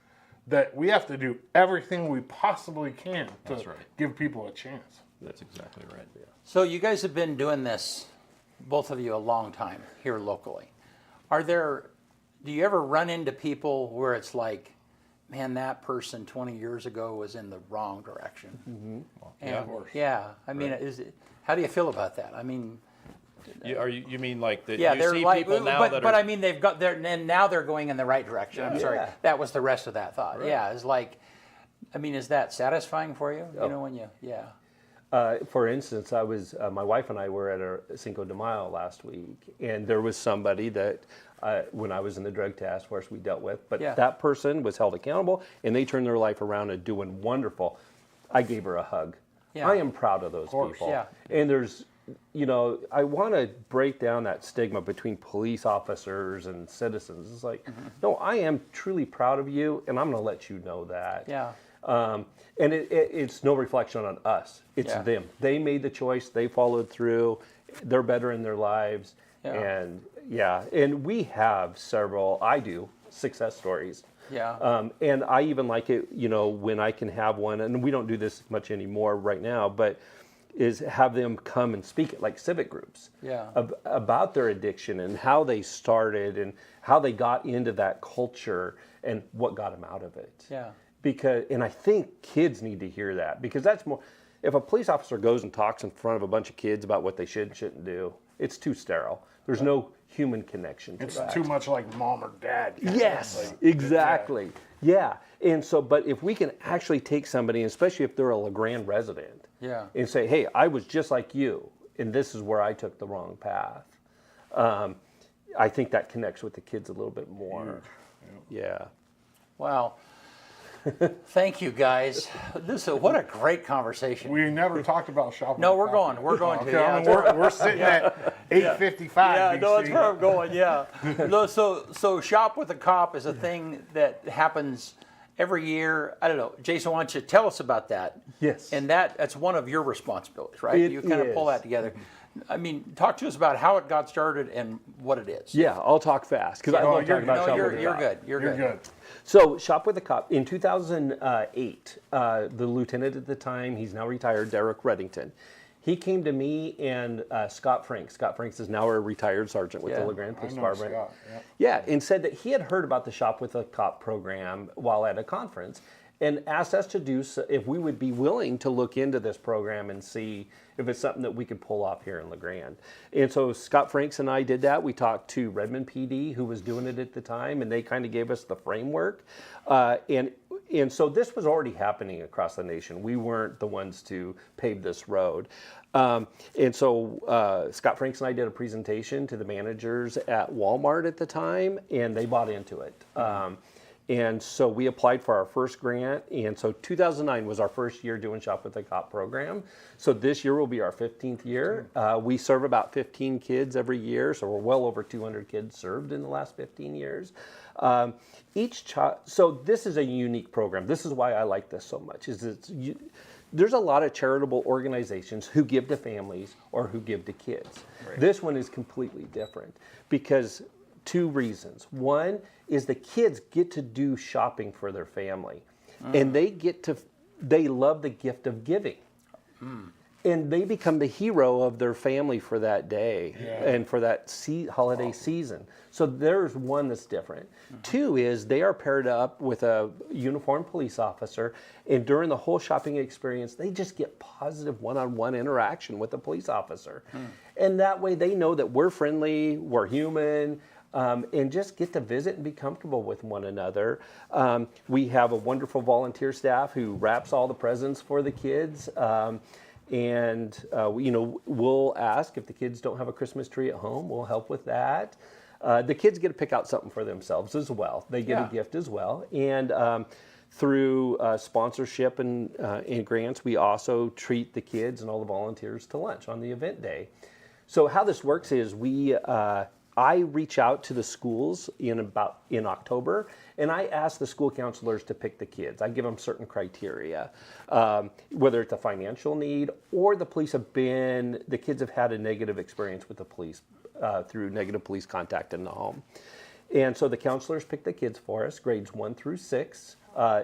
that we have to do everything we possibly can to That's right. give people a chance. That's exactly right. Yeah. So you guys have been doing this, both of you, a long time here locally. Do you ever run into people where it's like, man, that person 20 years ago was in the wrong direction? Mm-hmm. Yeah, I mean, Right. how do you feel about that? I mean, You mean like that? yeah, you they're see like, people now but that but are, I mean, they've got there, and now they're going in the right direction. I'm sorry, Yeah. that was the rest of that thought. Yeah, it's like, I mean, is that satisfying for you? You know, when yeah. For instance, I was my wife and I were at a Cinco de Mayo last week, and there was somebody that when I was in the drug task force we dealt with, but Yeah. that person was held accountable, and they turned their life around and doing wonderful. I gave her a hug. Yeah. I am proud of those people. Yeah. And there's, I want to break down that stigma between police officers and citizens. It's like, no, I am truly proud of you, and I'm going to let you know that. Yeah. And it's no reflection on us. It's Yeah. them. They made the choice. They followed through. They're better in their lives. Yeah. And we have several, success stories. Yeah. And I even like it, when I can have one, and we don't do this much anymore right now, but is have them come and speak at like civic groups Yeah. about their addiction and how they started and how they got into that culture and what got them out of it. Yeah. And I think kids need to hear that, because that's more, if a police officer goes and talks in front of a bunch of kids about what they should and shouldn't do, it's too sterile. There's no human connection to It's that. too much like mom or dad. Yes, Like, exactly. Yeah. And so, but if we can actually take somebody, especially if they're a LeGrand resident, Yeah. and say, hey, I was just like you, and this is where I took the wrong path, I think that connects with the kids a little bit more. Yeah. Wow. Thank you, guys. What a great conversation. We never talked about shopping. No, with we're coffee. going. We're going to. Okay, Yeah, I mean, we're sitting at 8:55. Yeah, no, that's BC. where I'm going. Yeah. No, so Shop with a Cop is a thing that happens every year. I don't know, Jason, why don't you tell us about that? Yes. And that's one of your responsibilities, right? It You kind of pull is. that together. I mean, talk to us about how it got started and what it is. Yeah, I'll talk fast because I Oh, love you're talking about No, Shop you're with a you're Cop. good. You're You're good. good. So, Shop with a Cop, in 2008, the lieutenant at the time, he's now retired, Derek Reddington, he came to me and Scott Franks. Scott Franks is now a retired sergeant with Yeah. the LeGrand I Police know Department. Scott. Yeah. Yeah, and said that he had heard about the Shop with a Cop program while at a conference and asked us to do so, if we would be willing to look into this program and see if it's something that we could pull off here in LeGrand. And so Scott Franks and I did that. We talked to Redmond PD, who was doing it at the time, and they kind of gave us the framework. And so this was already happening across the nation. We weren't the ones to pave this road. And so Scott Franks and I did a presentation to the managers at Walmart at the time, and they bought into it. And so we applied for our first grant. And so 2009 was our first year doing Shop with a Cop program. So this year will be our 15th year. We serve about 15 kids every year. So we're well over 200 kids served in the last 15 years. Each child, so this is a unique program. This is why I like this so much, there's a lot of charitable organizations who give to families or who give to kids. Right. This one is completely different because two reasons. One is the kids get to do shopping for their family, and they love the gift of giving. And they become the hero of their family for that day and for that holiday season. So there's one that's different. Two is they are paired up with a uniformed police officer, and during the whole shopping experience, they just get positive one-on-one interaction with the police officer. And that way they know that we're friendly, we're human, and just get to visit and be comfortable with one another. We have a wonderful volunteer staff who wraps all the presents for the kids. We'll ask if the kids don't have a Christmas tree at home. We'll help with that. The kids get to pick out something for themselves as well. They get a gift as well. And through sponsorship and grants, we also treat the kids and all the volunteers to lunch on the event day. So how this works is I reach out to the schools in October, and I ask the school counselors to pick the kids. I give them certain criteria, whether it's a financial need or the kids have had a negative experience with the police through negative police contact in the home. And so the counselors pick the kids for us, grades 1 through 6.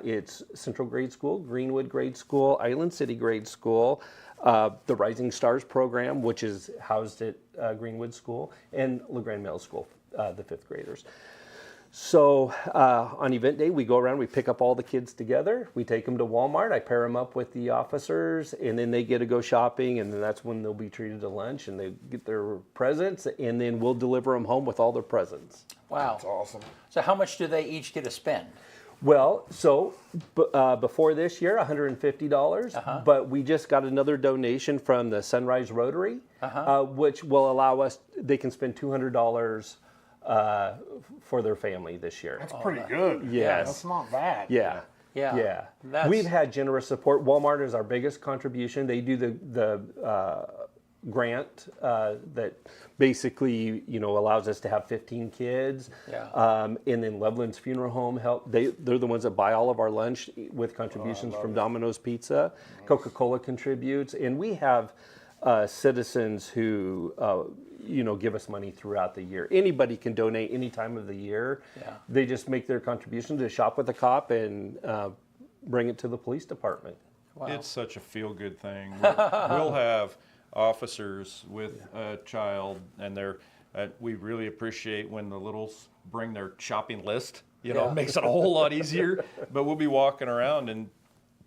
It's Central Grade School, Greenwood Grade School, Island City Grade School, the Rising Stars program, which is housed at Greenwood School, and LeGrand Middle School, the 5th graders. So on event day, we go around, we pick up all the kids together, we take them to Walmart, I pair them up with the officers, and then they get to go shopping, and then that's when they'll be treated to lunch, and they get their presents, and then we'll deliver them home with all their presents. Wow. That's awesome. So how much do they each get to spend? Well, so before this year, $150, but we just got another donation from the Sunrise Rotary, which will allow us, they can spend $200 for their family this year. That's pretty good. Yes. That's not bad. Yeah. Yeah. Yeah. That's- We've had generous support. Walmart is our biggest contribution. They do the grant that basically allows us to have 15 kids. Yeah. And then Loveland's Funeral Home help. They're the ones that buy all of our lunch with contributions from Domino's Pizza. Coca-Cola contributes, and we have citizens who give us money throughout the year. Anybody can donate any time of the year. Yeah. They just make their contribution to Shop with a Cop and bring it to the police department. It's such a feel-good thing. We'll have officers with a child, and we really appreciate when the littles bring their shopping list. You know, it makes it a whole lot easier. But we'll be walking around, and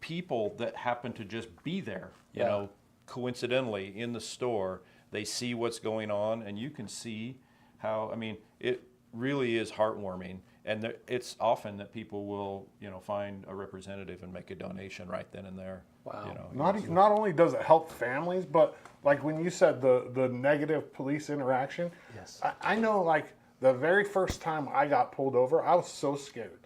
people that happen to just be there, you know, coincidentally in the store, they see what's going on, and you can see how, I mean, it really is heartwarming. And it's often that people will, you know, find a representative and make a donation right then and there. Wow. You know, Not only does it help families, but like when you said the negative police interaction, Yes. I know like the very first time I got pulled over, I was so scared.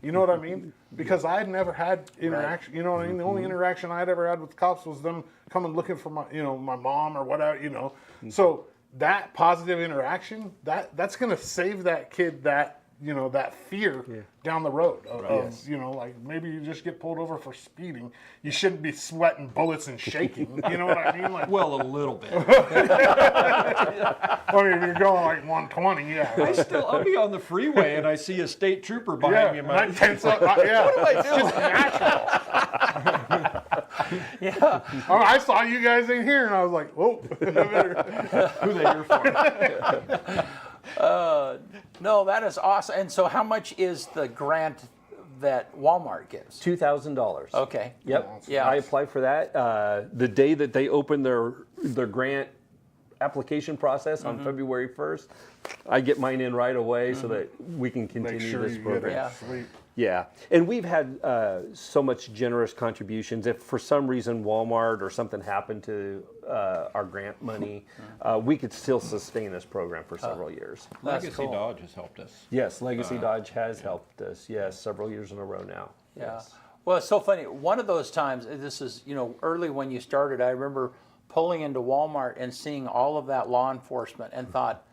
You know what I mean? Because I had never had interaction. You know what I mean? The only interaction I had ever had with cops was them coming looking for my, you know, my mom or whatever. You know, so that positive interaction that's gonna save that kid that. You know, that fear down the road of you know, like maybe you just get pulled over for speeding. You shouldn't be sweating bullets and shaking. You know what I mean? Like, well, a little bit. I mean, if you're going like 120, yeah. I'll be on the freeway and I see a state trooper behind me. Yeah, And and I tense up. Yeah. What am I doing? Yeah. Oh, I saw you guys in here, and I was like, whoa. Who they here for? No, that is awesome. And so, how much is the grant that Walmart gives? $2,000. Okay. Yep. Yeah. I applied for that. The day that they opened their grant application process on February 1st, I get mine in right away so that we can continue Make sure this you get program. it. Yeah. Sweet. Yeah, and we've had so much generous contributions. If for some reason Walmart or something happened to our grant money, we could still sustain this program for several years. That's Legacy cool. Dodge has helped us. Yes, Legacy Dodge has helped us. Yes, several years in a row now. Yeah. Yes. Well, it's so funny. One of those times, this is, you know, early when you started, I remember pulling into Walmart and seeing all of that law enforcement and thought,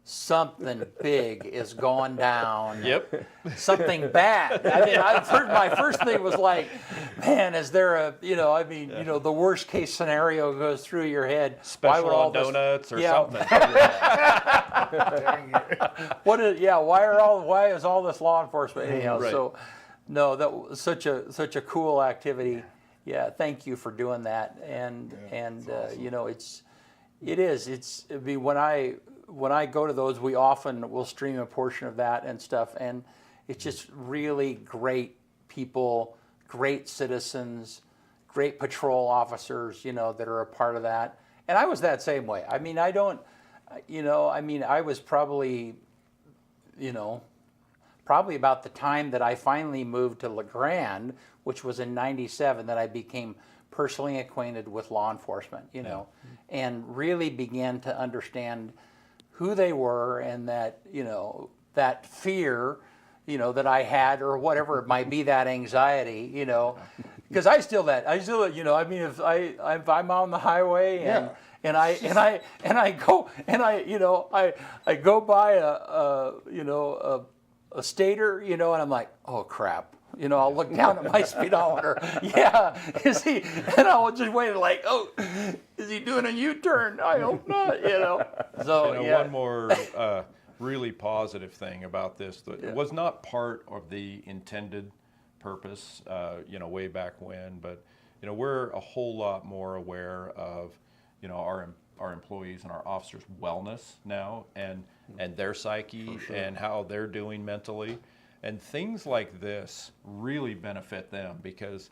something big is going down. Yep. Something bad. I mean, my first thing was like, man, is there a, you know, I mean, you know, the worst case scenario goes through your head. Special on donuts or something. Dang it. Why is all this law enforcement anyhow? Right. So, no, that was such a cool activity. Yeah, thank you for doing that. And you know, it's when I go to those, we often will stream a portion of that and stuff, and it's just really great people, great citizens, great patrol officers, you know, that are a part of that. And I was that same way. I mean, I was probably, you know, about the time that I finally moved to LeGrand, which was in '97, that I became personally acquainted with law enforcement, you know, and really began to understand who they were, and that, you know, that fear, you know, that I had, or whatever it might be, that anxiety, you know, because I still, you know, I mean, if I'm on the highway and I go by a stater, you know, and I'm like, oh crap. You know, I'll look down at my speedometer. Yeah, is he? And I'll just wait, like, oh, is he doing a U-turn? I hope not. You know. So You know, one more really positive thing about this that it was not part of the intended purpose, you know, way back when. But you know, we're a whole lot more aware of, you know, our employees and our officers' wellness now, and their psyche and how they're doing mentally. And things like this really benefit them, because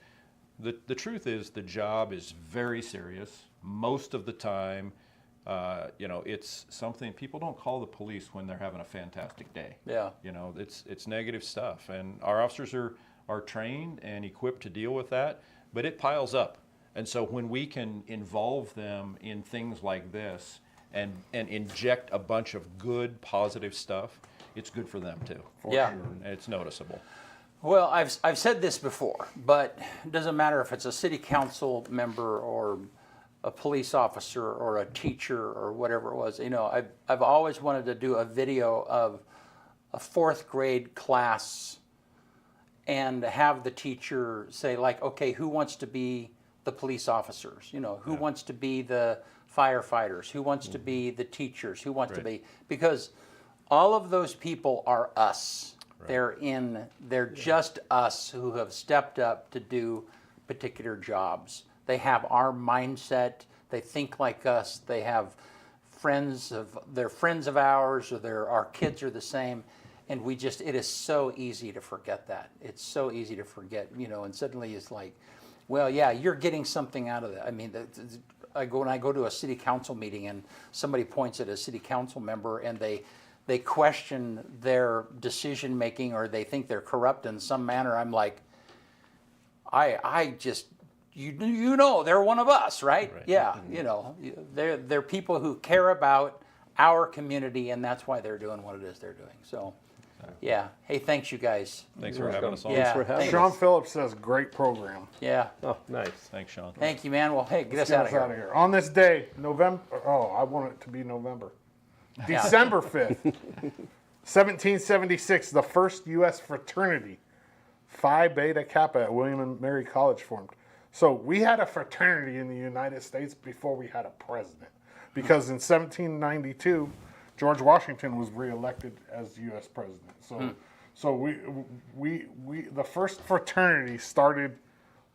the truth is the job is very serious. Most of the time, you know, it's something people don't call the police when they're having a fantastic day. Yeah. You know, it's negative stuff, and our officers are trained and equipped to deal with that, but it piles up. And so when we can involve them in things like this and inject a bunch of good, positive stuff, it's good for them too. Yeah. And it's noticeable. Well, I've said this before, but it doesn't matter if it's a city council member or a police officer or a teacher or whatever it was. You know, I've always wanted to do a video of a 4th grade class and have the teacher say, like, okay, who wants to be the police officers? You know, who wants to be the firefighters? Who wants to be the teachers? Who wants to be, because all of those people are us. Right. They're just us who have stepped up to do particular jobs. They have our mindset. They think like us. They have they're friends of ours, or our kids are the same. And it is so easy to forget that. It's so easy to forget, and suddenly it's like, well, yeah, you're getting something out of that. I mean, when I go to a city council meeting and somebody points at a city council member and they question their decision making, or they think they're corrupt in some manner, I'm like, I just, they're one of us, right? Yeah, they're people who care about our community, and that's why they're doing what it is they're doing. So, yeah. Hey, thanks, you guys. Thanks for having us on. Yeah, for having thanks. Sean Phillips says, great program. Yeah. Oh, nice. Thanks, Sean. Thank you, man. Well, hey, get us Get out us of out here. of here. On this day, I want it to be November. December 5th, 1776, the first U.S. fraternity, Phi Beta Kappa at William and Mary College formed. So we had a fraternity in the United States before we had a president. Because in 1792, George Washington was reelected as U.S. president. So we the first fraternity started.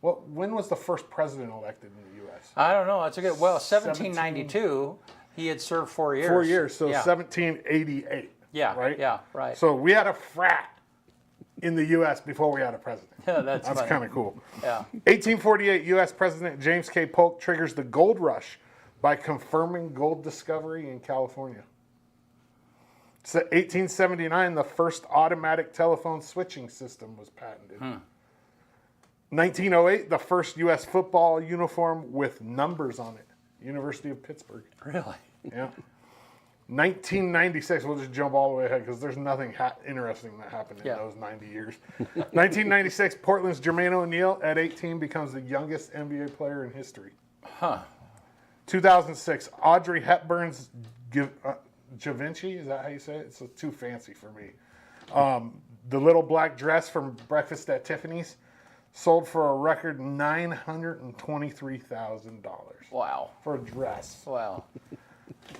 When was the first president elected in the U.S.? I don't know. It's a good. Well, 1792, he had served 4 years. 4 years, so yeah. 1788. Yeah, right. yeah, right. So we had a frat in the U.S. before we had a president. Yeah, that's funny. kind of cool. Yeah. 1848, U.S. President James K. Polk triggers the gold rush by confirming gold discovery in California. So 1879, the first automatic telephone switching system was patented. 1908, the first U.S. football uniform with numbers on it. University of Pittsburgh. Really? Yeah. 1996, we'll just jump all the way ahead because there's nothing interesting that happened in those 90 years. 1996, Portland's Jermaine O'Neal at 18 becomes the youngest NBA player in history. 2006, Audrey Hepburn's Givenchy, is that how you say it? It's too fancy for me. The little black dress from Breakfast at Tiffany's sold for a record $923,000. Wow. For a dress. Wow.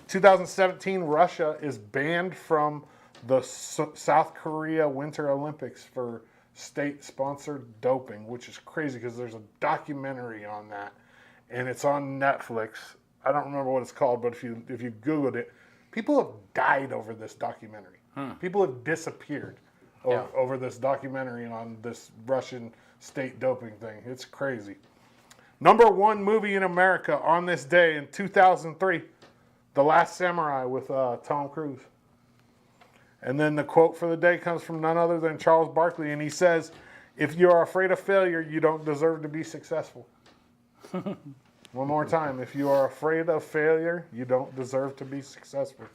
2017, Russia is banned from the South Korea Winter Olympics for state-sponsored doping, which is crazy because there's a documentary on that, and it's on Netflix. I don't remember what it's called, but if you Googled it, people have died over this documentary. People have disappeared over this documentary on this Russian state doping thing. It's crazy. Number one movie in America on this day in 2003, The Last Samurai with Tom Cruise. And then the quote for the day comes from none other than Charles Barkley, and he says, "If you are afraid of failure, you don't deserve to be successful." One more time. If you are afraid of failure, you don't deserve to be successful.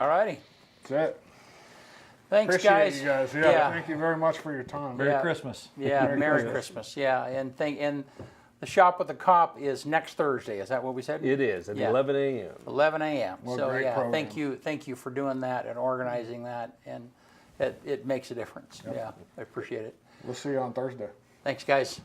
All righty. That's it. Thanks, Appreciate guys. you guys. Yeah, thank you very much for your time. Merry Christmas. Yeah, Merry Christmas. Yeah, and the Shop with the Cop is next Thursday. Is that what we said? It is at 11 a.m. 11 a.m. What a So great yeah, program. thank you for doing that and organizing that, and it makes a difference. Yeah, I appreciate it. We'll see you on Thursday. Thanks, guys.